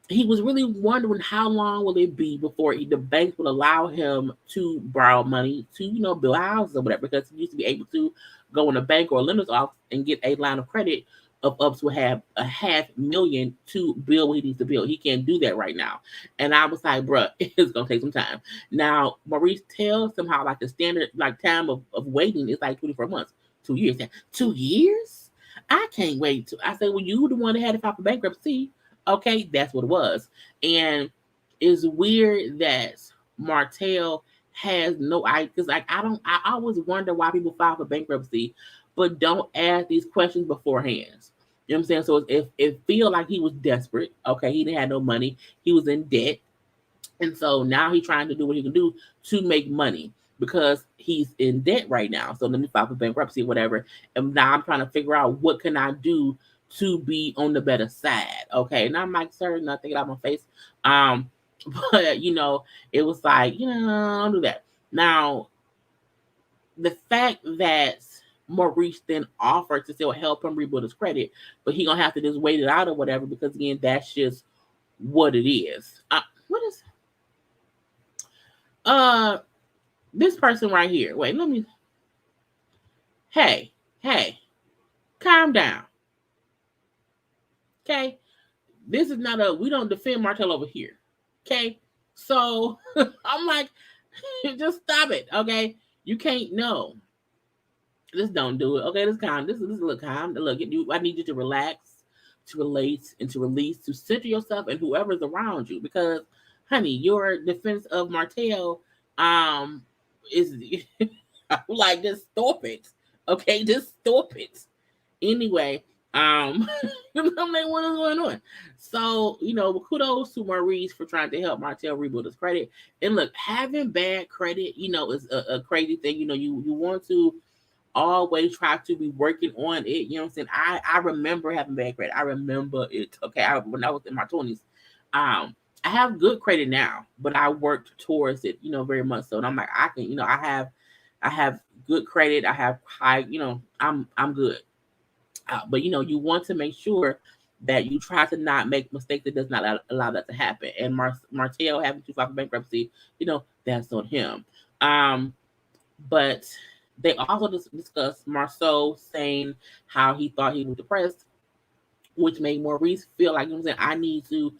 S1: he was really wondering how long will it be before the banks will allow him to borrow money to build houses or whatever, because he used to be able to go in a bank or a lender's office and get a line of credit of up to have $500,000 to build what he needs to build. He can't do that right now. And I was like, bruh, it's gonna take some time. Now Maurice tells him how like the standard like time of waiting is like 24 months, 2 years. 2 years? I can't wait. I said, well, you the one that had to file for bankruptcy. Okay, that's what it was. And it's weird that Martell has no idea, because I always wonder why people file for bankruptcy but don't ask these questions beforehand. You know what I'm saying? So it feel like he was desperate. Okay, he didn't have no money. He was in debt. And so now he's trying to do what he can do to make money because he's in debt right now. So let me file for bankruptcy or whatever. And now I'm trying to figure out what can I do to be on the better side. Okay. And I'm like, sir, nothing out my face. But it was like, don't do that. Now, the fact that Maurice then offered to still help him rebuild his credit, but he gonna have to just wait it out or whatever because again, that's just what it is. What is uh this person right here? Wait, let me. Hey, hey, calm down. Okay, this is not a. We don't defend Martell over here. Okay, so I'm like, just stop it. Okay, you can't. No, just don't do it. Okay, this calm. This look calm. Look, I need you to relax, to relate, and to release, to center yourself and whoever's around you. Because, honey, your defense of Martell, is like just stop it. Okay, just stop it. Anyway, I'm like, what is going on? So, kudos to Maurice for trying to help Martell rebuild his credit. And look, having bad credit, is a crazy thing. You want to always try to be working on it. You know what I'm saying? I remember having bad credit. I remember it. Okay, when I was in my 20s, I have good credit now, but I worked towards it. Very much so. And I'm like, I can. I have good credit. I have high. I'm good. But you want to make sure that you try to not make mistakes that does not allow that to happen. And Martell having to file for bankruptcy, that's on him. But they also discussed Marsau saying how he thought he was depressed, which made Maurice feel like, I need to,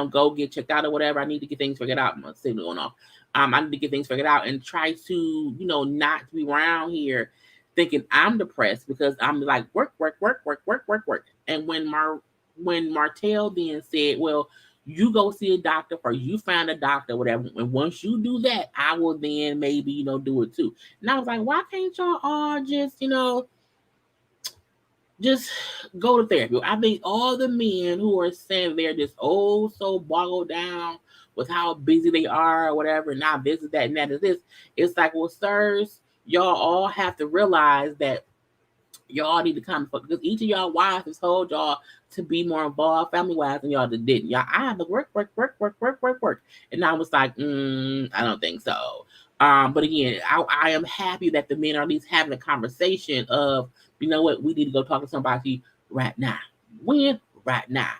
S1: go get checked out or whatever. I need to get things figured out. My signal going off. I need to get things figured out and try to, not be around here thinking I'm depressed because I'm like work. And when Martell then said, well, you go see a doctor or you find a doctor, whatever. And once you do that, I will then maybe, do it too. And I was like, why can't y'all all just go to therapy? I think all the men who are saying they're just so boggled down with how busy they are or whatever, now this is that and that is this. It's like, well, sirs, y'all all have to realize that y'all need to come because each of y'all wives has told y'all to be more involved family wise and y'all just didn't. Y'all, I have to work. And I was like, I don't think so. But again, I am happy that the men are at least having a conversation of, you know what, we need to go talk to somebody right now. When? Right now.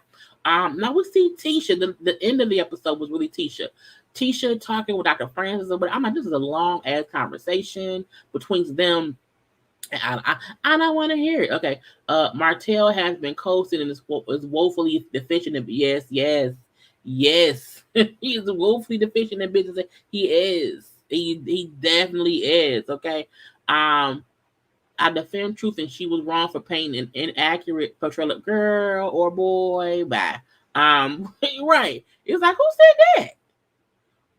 S1: Now we see Tisha. The end of the episode was really Tisha. Tisha talking with Dr. Francis, but I'm like, this is a long ass conversation between them. I don't want to hear it. Okay. Martell has been coasting and is woefully deficient in yes. He is woefully deficient in business. He is. He definitely is. Okay. I defend truth and she was wrong for painting an inaccurate portrayal of girl or boy. Bye. Right. It's like, who said that?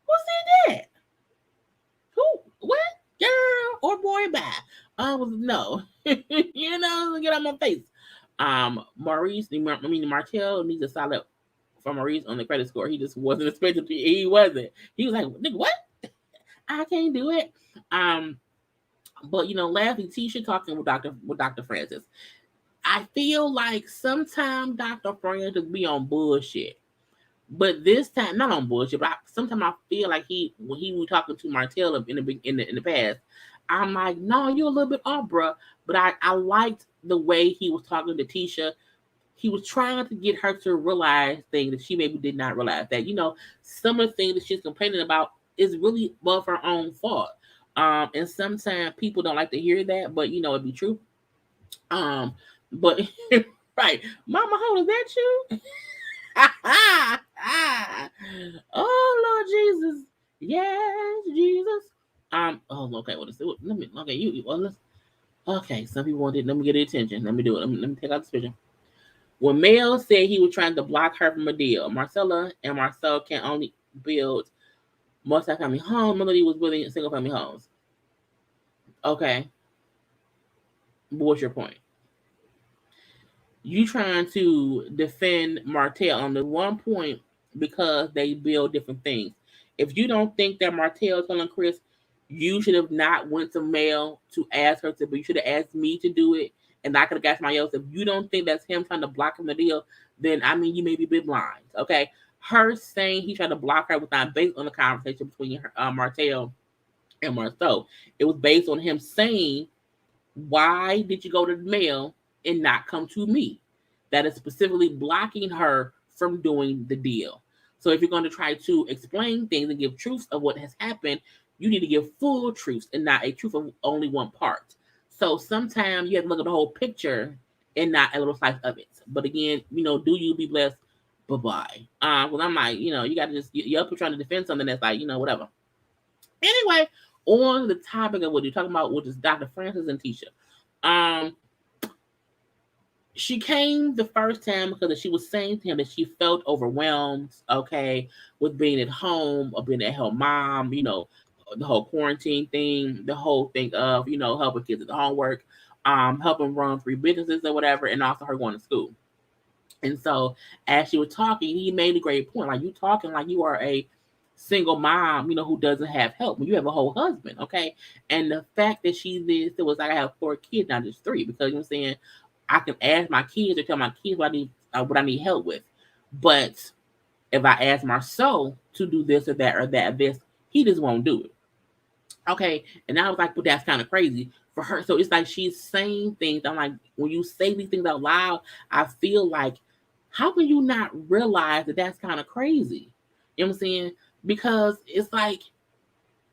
S1: Who said that? Who? What? Girl or boy? Bye. No. Get on my face. Martell needs a solid for Maurice on the credit score. He just wasn't expected to. He wasn't. He was like, nigga, what? I can't do it. But lastly, Tisha talking with Dr. Francis. I feel like sometimes Dr. Francis be on bullshit. But this time, not on bullshit, but sometimes I feel like when he was talking to Martell in the past, I'm like, no, you're a little bit off, bruh. But I liked the way he was talking to Tisha. He was trying to get her to realize things that she maybe did not realize. That, some of the things that she's complaining about is really above her own fault. And sometimes people don't like to hear that, but it'd be true. But right, Mama Ho, is that you? Oh Lord Jesus, yes, Jesus. Oh, okay. What is it? Let me. Okay, let's. Okay, some people wanted. Let me get the attention. Let me do it. Let me take out this picture. When Mel said he was trying to block her from a deal, Marcella and Marsau can only build multi-family homes. Melody was building single-family homes. Okay, what's your point? You trying to defend Martell on the one point because they build different things. If you don't think that Martell is telling Chris, you should have not went to Mel to ask her to, but you should have asked me to do it, and I could have asked somebody else. If you don't think that's him trying to block him the deal, then you may be a bit blind. Okay, her saying he tried to block her was not based on the conversation between Martell and Marsau. It was based on him saying Why did you go to the mail and not come to me? That is specifically blocking her from doing the deal. So if you're going to try to explain things and give truths of what has happened, you need to give full truths and not a truth of only one part. So sometimes you have to look at the whole picture and not a little slice of it. But again, do you be blessed? Bye bye. Because I'm like, you got to just you're up trying to defend something that's like, whatever. Anyway, on the topic of what you're talking about, which is Dr. Francis and Tisha. Um, she came the first time because she was saying to him that she felt overwhelmed, okay, with being at home or being at her mom, the whole quarantine thing, the whole thing of, helping kids with the homework, helping run 3 businesses or whatever, and also her going to school. And so as she was talking, he made a great point. Like, you talking like you are a single mom, who doesn't have help when you have a whole husband, okay? And the fact that she did it was like, I have 4 kids, not just 3, because I'm saying I can ask my kids or tell my kids what I need help with. But if I ask Marsau to do this or that, this, he just won't do it. Okay. And I was like, but that's kind of crazy for her. So it's like she's saying things. I'm like, when you say these things out loud, I feel like, how can you not realize that that's kind of crazy? You know what I'm saying? Because it's like,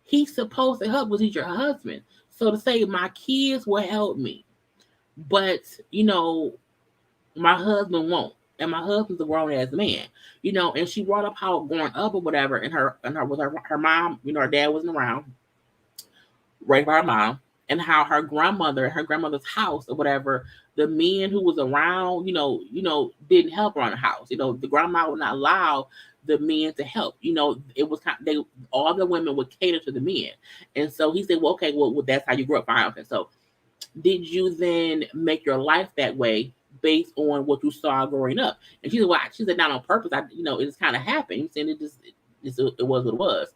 S1: he's supposed to help because he's your husband. So to say my kids will help me, but my husband won't. And my husband's a grown ass man, and she brought up how growing up or whatever, and her with her mom, her dad wasn't around, raised by her mom, and how her grandmother's house or whatever, the men who was around, didn't help around the house. The grandma would not allow the men to help. It was all the women would cater to the men. And so he said, well, okay, well that's how you grew up. Fine. Okay. So did you then make your life that way based on what you saw growing up? And she said, well, she said, not on purpose. It just kind of happened. Saying it was what it was.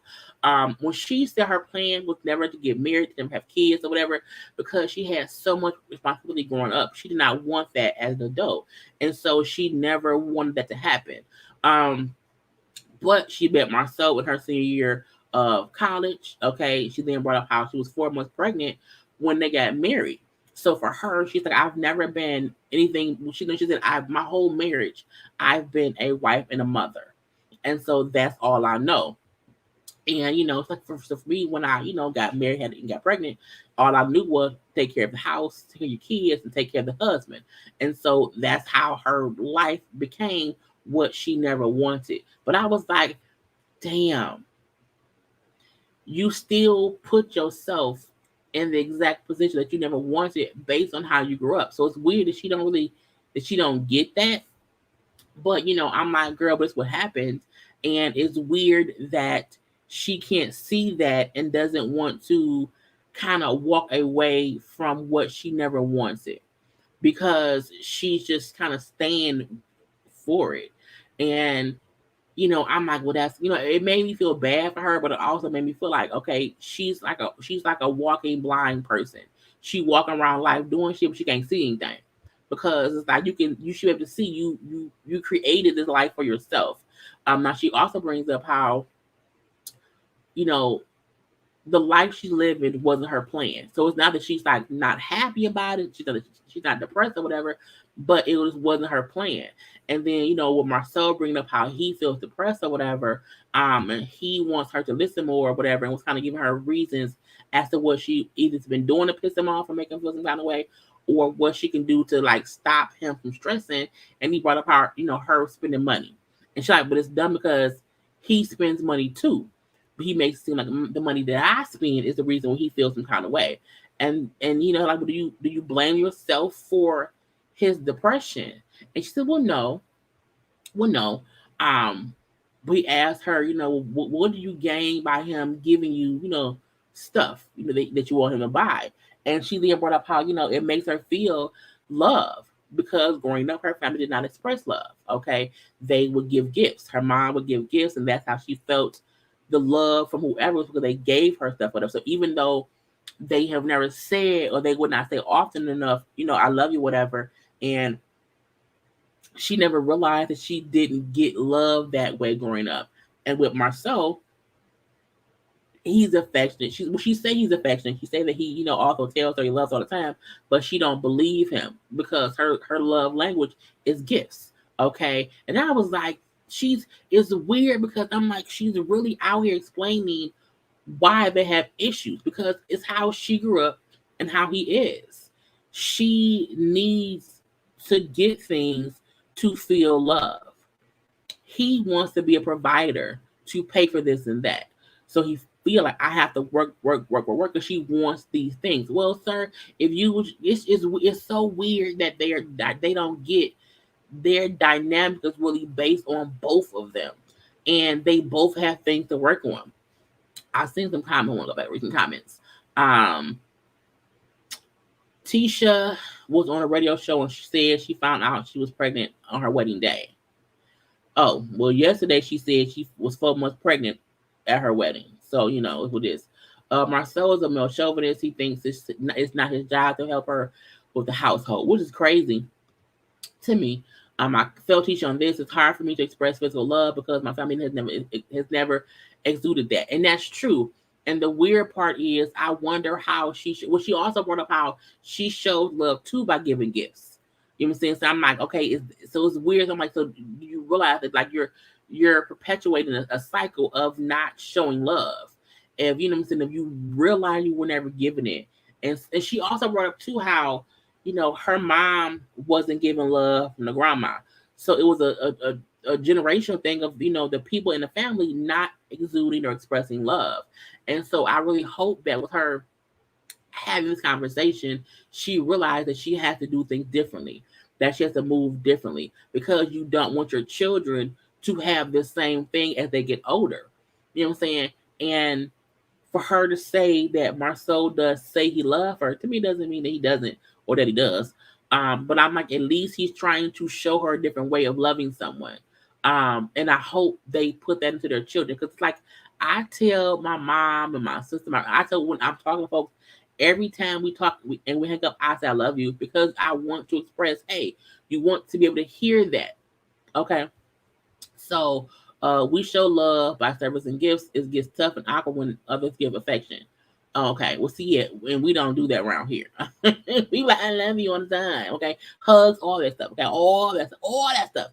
S1: When she said her plan was never to get married, to them have kids or whatever, because she had so much responsibility growing up. She did not want that as an adult. And so she never wanted that to happen. But she met Marsau in her senior year of college. Okay. She then brought up how she was 4 months pregnant when they got married. So for her, she's like, I've never been anything. She said, my whole marriage, I've been a wife and a mother. And so that's all I know. And it's like for me, when I got married and got pregnant, all I knew was take care of the house, take care of your kids, and take care of the husband. And so that's how her life became what she never wanted. But I was like, damn, you still put yourself in the exact position that you never wanted based on how you grew up. So it's weird that she don't get that. But I'm like, girl, but it's what happened. And it's weird that she can't see that and doesn't want to kind of walk away from what she never wanted, because she's just kind of staying for it. And I'm like, well, that's it made me feel bad for her, but it also made me feel like, okay, she's like a walking blind person. She walking around life doing shit, but she can't see anything, because it's like you should be able to see you created this life for yourself. Now she also brings up how you know the life she's living wasn't her plan. So it's not that she's like not happy about it. She's not depressed or whatever, but it wasn't her plan. And then with Marcel bringing up how he feels depressed or whatever, and he wants her to listen more or whatever, and was kind of giving her reasons as to what she either's been doing to piss him off or make him feel some kind of way, or what she can do to like stop him from stressing. And he brought up her spending money, and she's like, but it's done because he spends money too, but he makes it seem like the money that I spend is the reason why he feels some kind of way. And like, do you blame yourself for his depression? And she said, well, no. We asked her, what do you gain by him giving you, stuff, that you want him to buy? And she then brought up how, it makes her feel love, because growing up, her family did not express love. Okay. They would give gifts. Her mom would give gifts, and that's how she felt the love from whoever, because they gave her stuff, whatever. So even though they have never said, or they would not say often enough, I love you, whatever. And she never realized that she didn't get love that way growing up. And with Marcel, he's affectionate. She say he's affectionate. She say that he, also tells her he loves all the time, but she don't believe him because her love language is gifts. Okay, and I was like, it's weird because I'm like, she's really out here explaining why they have issues because it's how she grew up and how he is. She needs to get things to feel love. He wants to be a provider to pay for this and that. So he feel like I have to work because she wants these things. Well, sir, if you it's so weird that they don't get their dynamic is really based on both of them, and they both have things to work on. I've seen some comments. I want to go back recent comments. Um, Tisha was on a radio show and she said she found out she was pregnant on her wedding day. Oh, well, yesterday she said she was 4 months pregnant at her wedding. So, it's what it is. Marcel is a male chauvinist. He thinks it's not his job to help her with the household, which is crazy to me. I felt Tisha on this. It's hard for me to express physical love because my family has never exuded that, and that's true. And the weird part is, I wonder how she also brought up how she showed love too by giving gifts. You know what I'm saying? So I'm like, okay, so it's weird. I'm like, so you realize that like you're perpetuating a cycle of not showing love. If you know what I'm saying, if you realize you were never given it, and she also brought up too how her mom wasn't giving love from the grandma. So it was a generational thing of, the people in the family not exuding or expressing love. And so I really hope that with her having this conversation, she realized that she has to do things differently, that she has to move differently because you don't want your children to have the same thing as they get older. You know what I'm saying? And for her to say that Marsau does say he loves her, to me doesn't mean that he doesn't or that he does. But I'm like, at least he's trying to show her a different way of loving someone. And I hope they put that into their children because it's like I tell my mom and my sister, I tell when I'm talking to folks, every time we talk and we hang up, I say I love you because I want to express, hey, you want to be able to hear that. Okay. So we show love by service and gifts. It gets tough and awkward when others give affection. Okay, well, see it, and we don't do that around here. We like I love you all the time. Okay, hugs, all that stuff. Okay, all that stuff.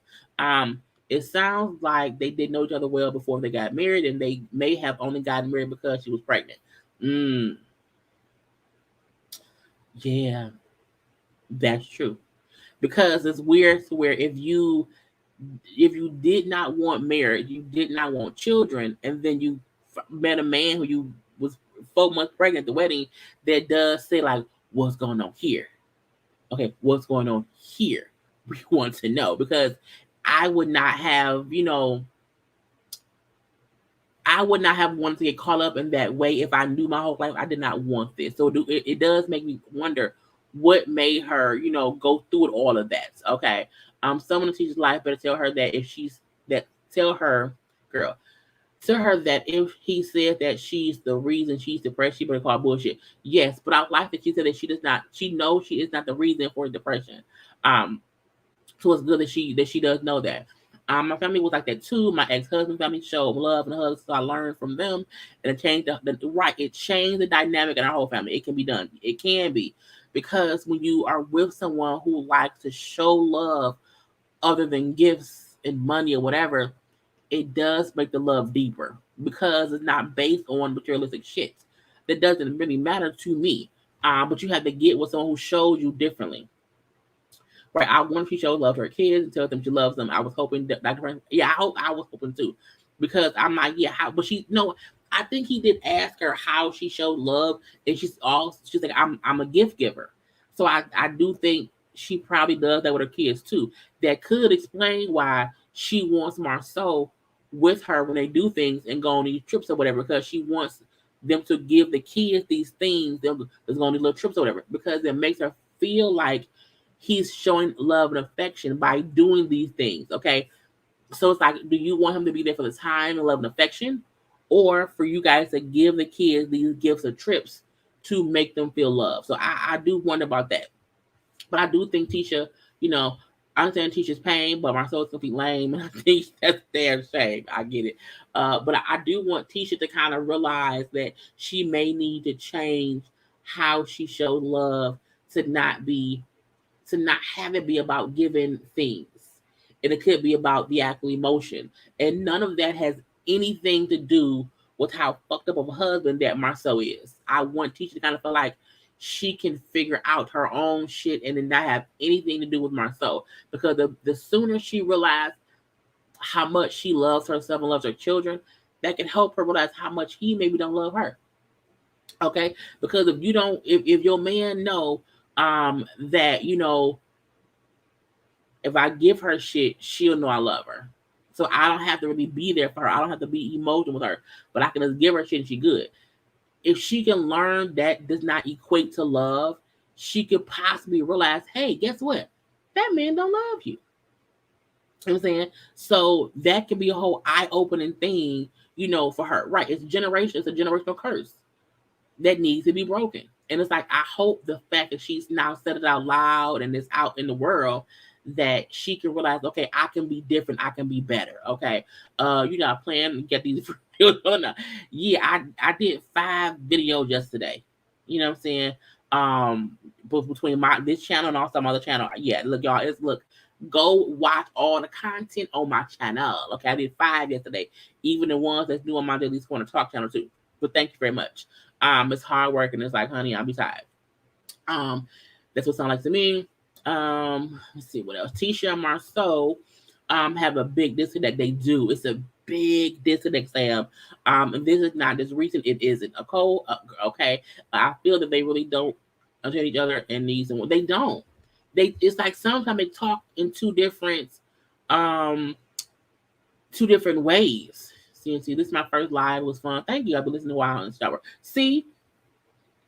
S1: It sounds like they didn't know each other well before they got married, and they may have only gotten married because she was pregnant. Yeah, that's true. Because it's weird to where if you did not want marriage, you did not want children, and then you met a man who you was 4 months pregnant at the wedding, that does say like, what's going on here? Okay, what's going on here? We want to know because I would not have, I would not have wanted to get caught up in that way if I knew my whole life I did not want this. So it does make me wonder what made her, go through all of that. Okay. Someone in Tisha's life better tell her that if she's that tell her, girl, tell her that if he said that she's the reason she's depressed, she better call bullshit. Yes, but I like that she said that she knows she is not the reason for depression. Um, so it's good that she does know that. My family was like that too. My ex-husband family showed love and hugs, so I learned from them, and it changed It changed the dynamic in our whole family. It can be done. It can be because when you are with someone who likes to show love other than gifts and money or whatever, it does make the love deeper because it's not based on materialistic shit. That doesn't really matter to me. But you have to get with someone who shows you differently. Right. I want she show love to her kids and tell them she loves them. I was hoping that Dr. Yeah, I was hoping too. Because I'm like, yeah, how but she no, I think he did ask her how she showed love, and she's like, I'm a gift giver. So I do think she probably does that with her kids too. That could explain why she wants Marceau with her when they do things and go on these trips or whatever, because she wants them to give the kids these things, them that's going on these little trips or whatever, because it makes her feel like he's showing love and affection by doing these things. Okay. So it's like, do you want him to be there for the time and love and affection? Or for you guys to give the kids these gifts or trips to make them feel love? So I do wonder about that. But I do think Tisha, you know, I understand Tisha's pain, but my soul's gonna be lame, and I think that's damn shame. I get it, but I do want Tisha to kind of realize that she may need to change how she shows love to not be to not have it be about giving things. And it could be about the actual emotion. And none of that has anything to do with how fucked up of a husband that Marsau is. I want Tisha to kind of feel like she can figure out her own shit and then not have anything to do with Marsau. Because the sooner she realizes how much she loves herself and loves her children, that can help her realize how much he maybe don't love her. Okay? Because if you don't, if your man know that, if I give her shit, she'll know I love her. So I don't have to really be there for her. I don't have to be emotional with her, but I can just give her shit and she good. If she can learn that does not equate to love, she could possibly realize, hey, guess what? That man don't love you. You know what I'm saying? So that can be a whole eye-opening thing, for her. Right. It's a generational curse that needs to be broken. And it's like, I hope the fact that she's now said it out loud and it's out in the world, that she can realize, okay, I can be different. I can be better. Okay. I plan to get these videos. Yeah, I did 5 videos yesterday. You know what I'm saying? Between this channel and also my other channel. Yeah, look, y'all, go watch all the content on my channel. Okay, I did 5 yesterday. Even the ones that's new on my JayLeesCorner talk channel too. But thank you very much. It's hard work and it's like, honey, I'll be tired. That's what it sounds like to me. Let's see what else. Tisha and Marsau have a big disconnect. They do. It's a big disconnect, Sam. And this is not just recent. It isn't. Okay. I feel that they really don't understand each other and these and what they don't. It's like sometimes they talk in two different ways. See, this is my first live. It was fun. Thank you. I've been listening a while in the shower. See,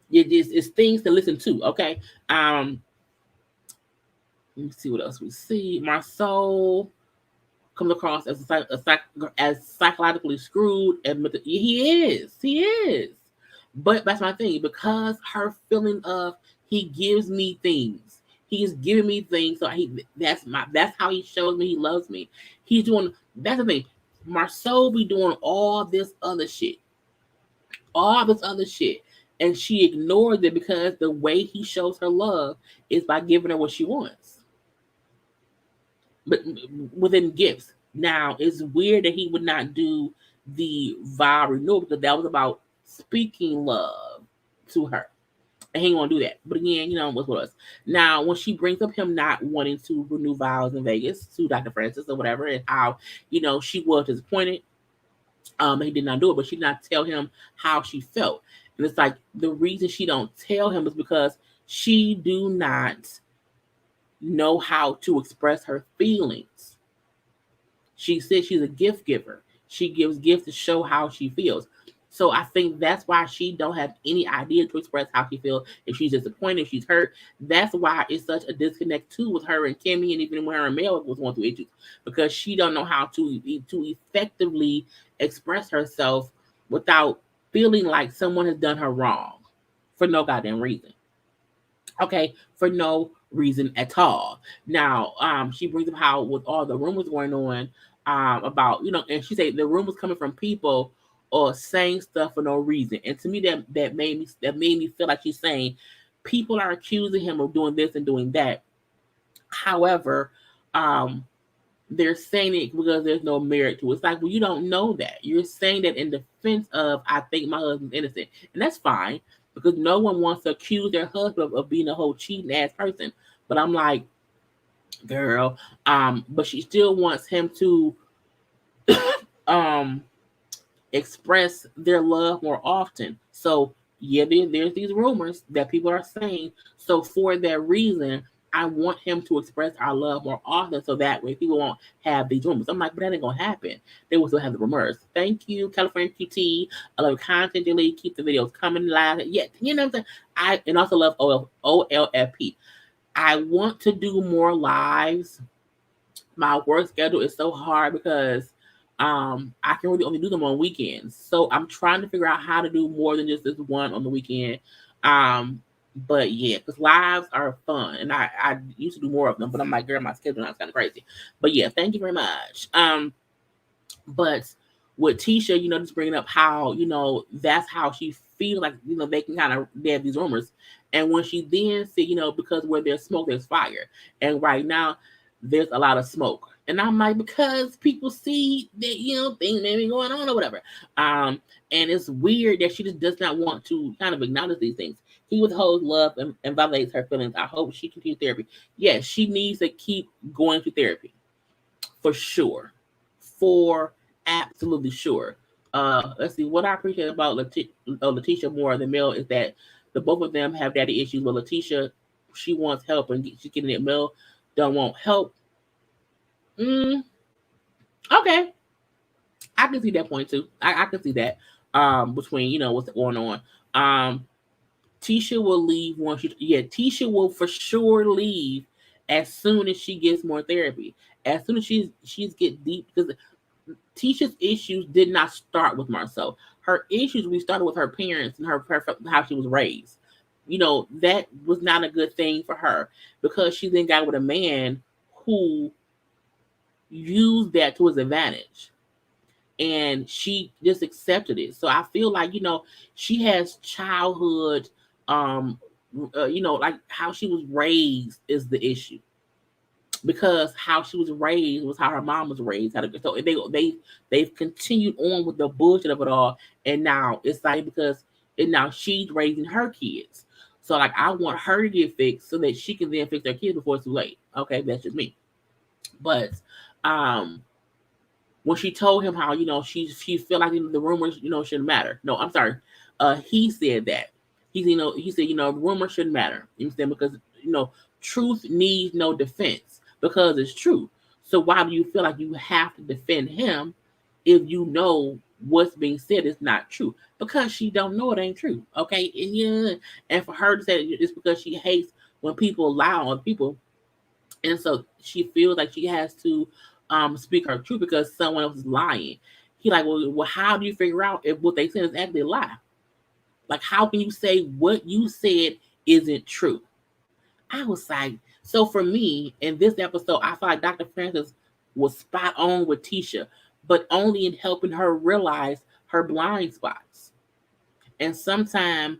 S1: it's things to listen to. Okay. Let me see what else we see. Marsau comes across as psychologically screwed. He is. But that's my thing, because her feeling of he gives me things. He's giving me things, so that's how he shows me he loves me. He's doing that's the thing. Marsau be doing all this other shit, and she ignores it because the way he shows her love is by giving her what she wants, but within gifts. Now, it's weird that he would not do the vow renewal because that was about speaking love to her. And he ain't gonna do that. But again, what's with us. Now, when she brings up him not wanting to renew vows in Vegas to Dr. Francis or whatever, and how, she was disappointed, he did not do it, but she did not tell him how she felt. And it's like the reason she don't tell him is because she do not know how to express her feelings. She says she's a gift giver. She gives gifts to show how she feels. So I think that's why she don't have any idea to express how she feels. If she's disappointed, if she's hurt, that's why it's such a disconnect too with her and Kimmy, and even when her and Mel was going through issues, because she don't know how to effectively express herself without feeling like someone has done her wrong for no goddamn reason. Okay, for no reason at all. Now, she brings up how with all the rumors going on about, and she said the rumors coming from people or saying stuff for no reason. And to me, that made me feel like she's saying people are accusing him of doing this and doing that. However, they're saying it because there's no merit to it. It's like, well, you don't know that. You're saying that in defense of, I think my husband's innocent. And that's fine, because no one wants to accuse their husband of being a whole cheating ass person. But I'm like, girl, but she still wants him to express their love more often. So yeah, there's these rumors that people are saying. So for that reason, I want him to express our love more often, so that way people won't have these rumors. I'm like, but that ain't gonna happen. They will still have the rumors. Thank you, California QT. I love content, delete. Keep the videos coming live. Yeah, you know what I'm saying. And also love OLFP. I want to do more lives. My work schedule is so hard because I can really only do them on weekends. So I'm trying to figure out how to do more than just this one on the weekend. But yeah, because lives are fun, and I used to do more of them, but I'm like, girl, my schedule now is kind of crazy. But yeah, thank you very much. But with Tisha, just bringing up how that's how she feels like they can kind of they have these rumors, and when she then said because where there's smoke there's fire, and right now there's a lot of smoke, and I'm like because people see that things may be going on or whatever, and it's weird that she just does not want to kind of acknowledge these things. He withholds love and validates her feelings. I hope she continues therapy. Yes, she needs to keep going to therapy for sure. For absolutely sure. Let's see. What I appreciate about Letitia more than Mel is that the both of them have daddy issues. But Letitia, she wants help and she's getting it. Mel don't want help. Mm, okay, I can see that point too. I can see that. Between what's going on. Tisha will leave once she. Yeah, Tisha will for sure leave as soon as she gets more therapy. As soon as she's get deep because Tisha's issues did not start with Marsau. Her issues we started with her parents and her how she was raised. That was not a good thing for her because she then got with a man who used that to his advantage and she just accepted it. So I feel like she has childhood, like how she was raised is the issue because how she was raised was how her mom was raised. So they've continued on with the bullshit of it all, and now it's like because and now she's raising her kids. So like I want her to get fixed so that she can then fix their kids before it's too late. Okay, that's just me. But um when she told him how she felt like the rumors shouldn't matter. No, I'm sorry. He said that he said rumors shouldn't matter. You understand because truth needs no defense because it's true. So why do you feel like you have to defend him if you know what's being said is not true? Because she don't know it ain't true. Okay, and and for her to say it's because she hates when people lie on people, and so she feels like she has to speak her truth because someone else is lying. He like, well, how do you figure out if what they said is actually a lie? Like, how can you say what you said isn't true? I was like, so for me in this episode, I feel like Dr. Francis was spot on with Tisha, but only in helping her realize her blind spots. And sometimes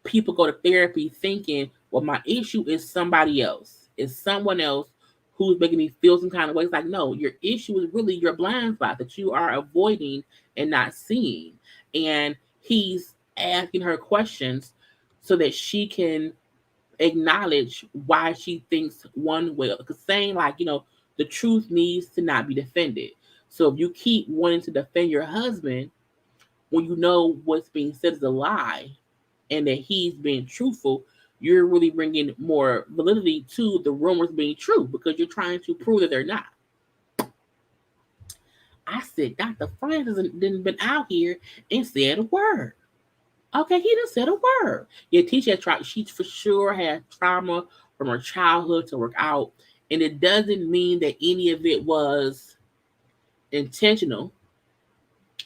S1: people go to therapy thinking, well, my issue is somebody else. It's someone else who's making me feel some kind of way. It's like, no, your issue is really your blind spot that you are avoiding and not seeing. And he's asking her questions so that she can acknowledge why she thinks one way. Because saying like, the truth needs to not be defended. So if you keep wanting to defend your husband when you know what's being said is a lie, and that he's being truthful, you're really bringing more validity to the rumors being true because you're trying to prove that they're not. I said, Dr. Francis didn't been out here and said a word. Okay, he didn't said a word. Yeah, Tisha had tried. She for sure had trauma from her childhood to work out, and it doesn't mean that any of it was intentional.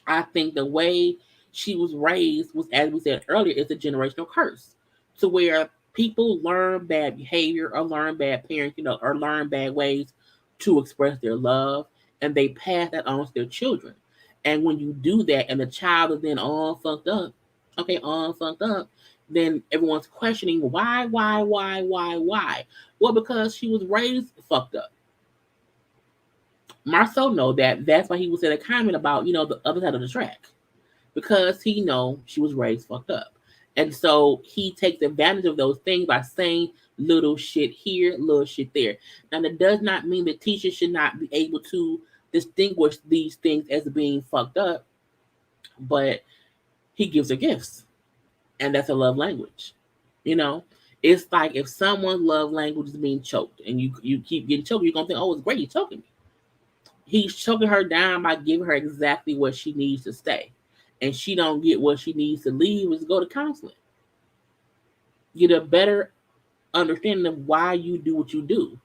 S1: I think the way she was raised was, as we said earlier, it's a generational curse. To where people learn bad behavior or learn bad parents, or learn bad ways to express their love, and they pass that on to their children. And when you do that, and the child is then all fucked up, okay, all fucked up, then everyone's questioning why? Well, because she was raised fucked up. Marcel know that. That's why he was in a comment about the other side of the track because he know she was raised fucked up. And so he takes advantage of those things by saying little shit here, little shit there. Now that does not mean that Tisha should not be able to distinguish these things as being fucked up, but he gives her gifts. And that's a love language. You know? It's like if someone's love language is being choked and you keep getting choked, you're gonna think, oh, it's great, he's choking me. He's choking her down by giving her exactly what she needs to stay. And she don't get what she needs to leave is go to counseling. Get a better understanding of why you do what you do.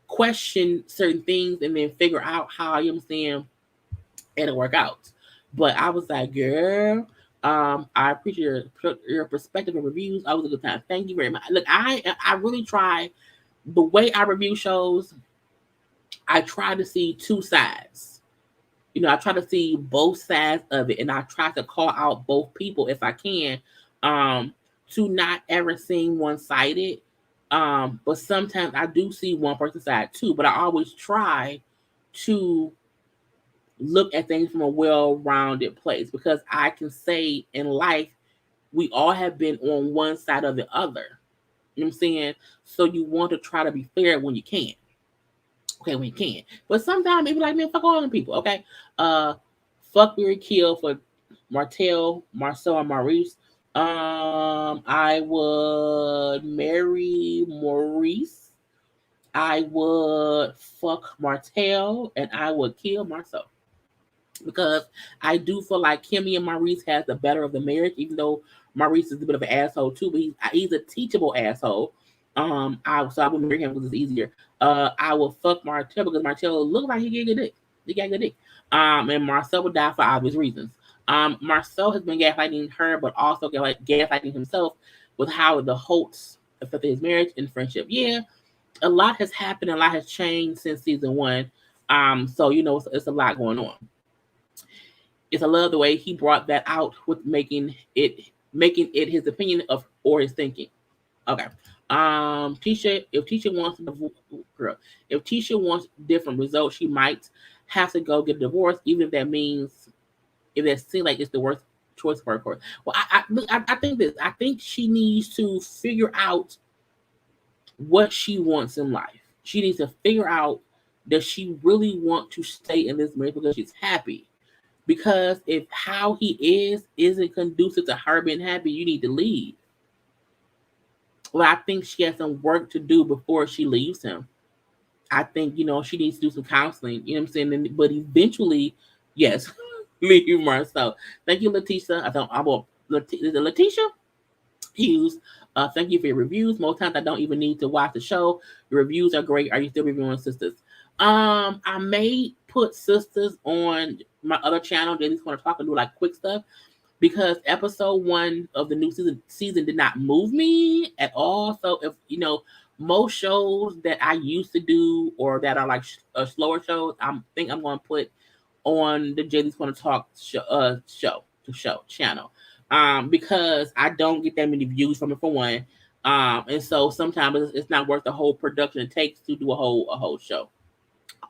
S1: Question certain things and then figure out how it'll work out. But I was like, girl, I appreciate your perspective and reviews. Always a good time. Thank you very much. Look, I really try the way I review shows. I try to see two sides. I try to see both sides of it, and I try to call out both people if I can, um, to not ever seem one sided. But sometimes I do see one person's side too. But I always try to look at things from a well-rounded place, because I can say in life we all have been on one side or the other. You know what I'm saying? So you want to try to be fair when you can. Okay, when you can. But sometimes it be like, man, fuck all them people. Okay. Uh Fuck Mary Kill for Martell, Marsau, and Maurice. I would marry Maurice. I would fuck Martell, and I would kill Marsau, because I do feel like Kimmy and Maurice has the better of the marriage, even though Maurice is a bit of an asshole too, but he's a teachable asshole. I would marry him because it's easier. I will fuck Martell because Martell look like he get good dick. He got good dick. And Marcel would die for obvious reasons. Marcel has been gaslighting her, but also gaslighting himself with how the Holtz affected his marriage and friendship. Yeah, a lot has happened, a lot has changed since season one. So it's a lot going on. I love the way he brought that out with making it his opinion of or his thinking. Okay. Tisha, if Tisha wants different results, she might have to go get a divorce, even if that seems like it's the worst choice for her. Well, I think this. I think she needs to figure out what she wants in life. She needs to figure out, does she really want to stay in this marriage because she's happy? Because if how he isn't conducive to her being happy, you need to leave. Well, I think she has some work to do before she leaves him. I think, she needs to do some counseling, you know what I'm saying? But eventually, yes, leave Marcel. Thank you, Letitia. I will, Letitia Hughes. Thank you for your reviews. Most times I don't even need to watch the show. Your reviews are great. Are you still reviewing Sisters? I may put Sisters on my other channel. JayLeesCorner Talk, and do like quick stuff, because episode 1 of the new season did not move me at all. So if most shows that I used to do, or that are like slower shows, I think I'm going to put on the JayLeesCorner Talk channel. Because I don't get that many views from it, for one. And so sometimes it's not worth the whole production it takes to do a whole show.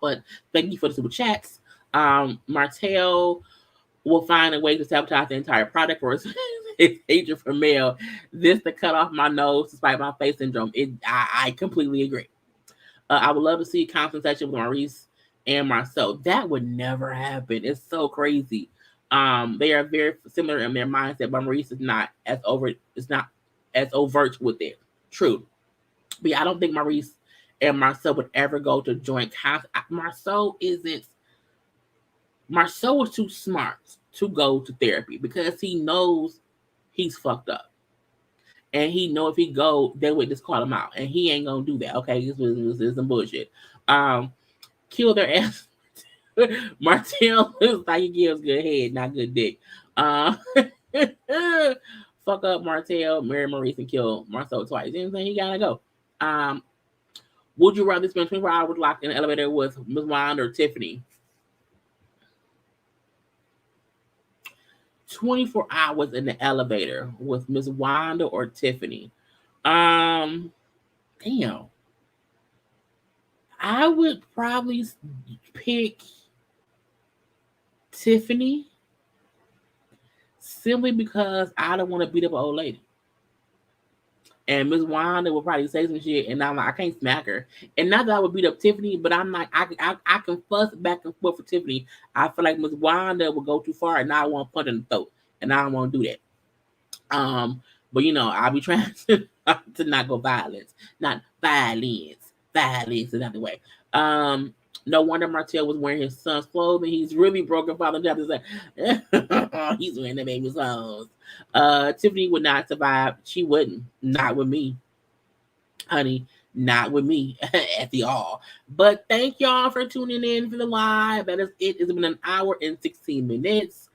S1: But thank you for the super chats. Martell will find a way to sabotage the entire product for his hatred for male. This to cut off my nose despite my face syndrome. I completely agree. I would love to see a conversation with Maurice and Marcel. That would never happen. It's so crazy. They are very similar in their mindset, but Maurice is not as overt. It's not as overt with it. True, but yeah, I don't think Maurice and Marcel would ever go to joint counsel. Marcel was too smart to go to therapy, because he knows he's fucked up, and he know if he go, they would just call him out, and he ain't gonna do that. Okay, this was some bullshit. Kill their ass. Martell looks like he gives good head, not good dick. Fuck up Martell, marry Maurice, and kill Marcel twice. You know what I'm saying? He gotta go. Would you rather spend 24 hours locked in an elevator with Ms. Wanda or Tiffany? 24 hours in the elevator with Ms. Wanda or Tiffany? Damn. I would probably pick Tiffany, simply because I don't want to beat up an old lady. And Miss Wanda will probably say some shit, and I'm like, I can't smack her. And not that I would beat up Tiffany, but I'm like, I can fuss back and forth for Tiffany. I feel like Miss Wanda will go too far, and I want to punch in the throat, and I don't want to do that. But I'll be trying to not go violence, not violence. Violence is not the way. No wonder Martell was wearing his son's clothing. He's really broken father. He's wearing the baby's clothes. Tiffany would not survive. She wouldn't. Not with me, honey. Not with me at the all. But thank y'all for tuning in for the live. That is it. It's been an hour and 16 minutes.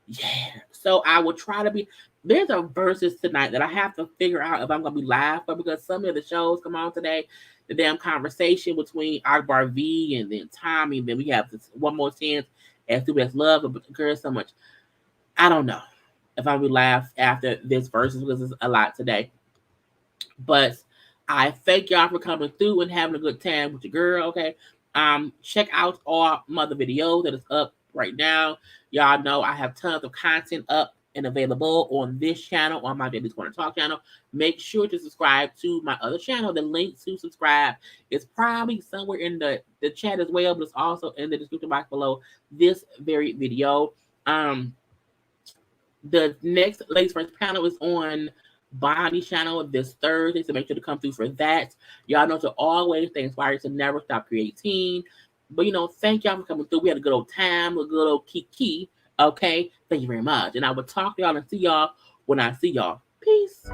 S1: Yeah. So I will try to be. There's a verses tonight that I have to figure out if I'm gonna be live for, because some of the shows come on today. The damn conversation between Akbar V and then Tommy, and then we have this one more chance as to best love, but occurs so much. I don't know if I'll be live after this verses because it's a lot today. But I thank y'all for coming through and having a good time with your girl. Okay. Check out all my other videos that is up right now. Y'all know I have tons of content up and available on this channel, on my JayLeesCorner Talk channel. Make sure to subscribe to my other channel. The link to subscribe is probably somewhere in the chat as well, but it's also in the description box below this very video. The next Ladies First panel is on Bonnie's channel this Thursday, so make sure to come through for that. Y'all know to always stay inspired, to never stop creating. But thank y'all for coming through. We had a good old time, a good old kiki. Okay, thank you very much, and I will talk to y'all and see y'all when I see y'all. Peace.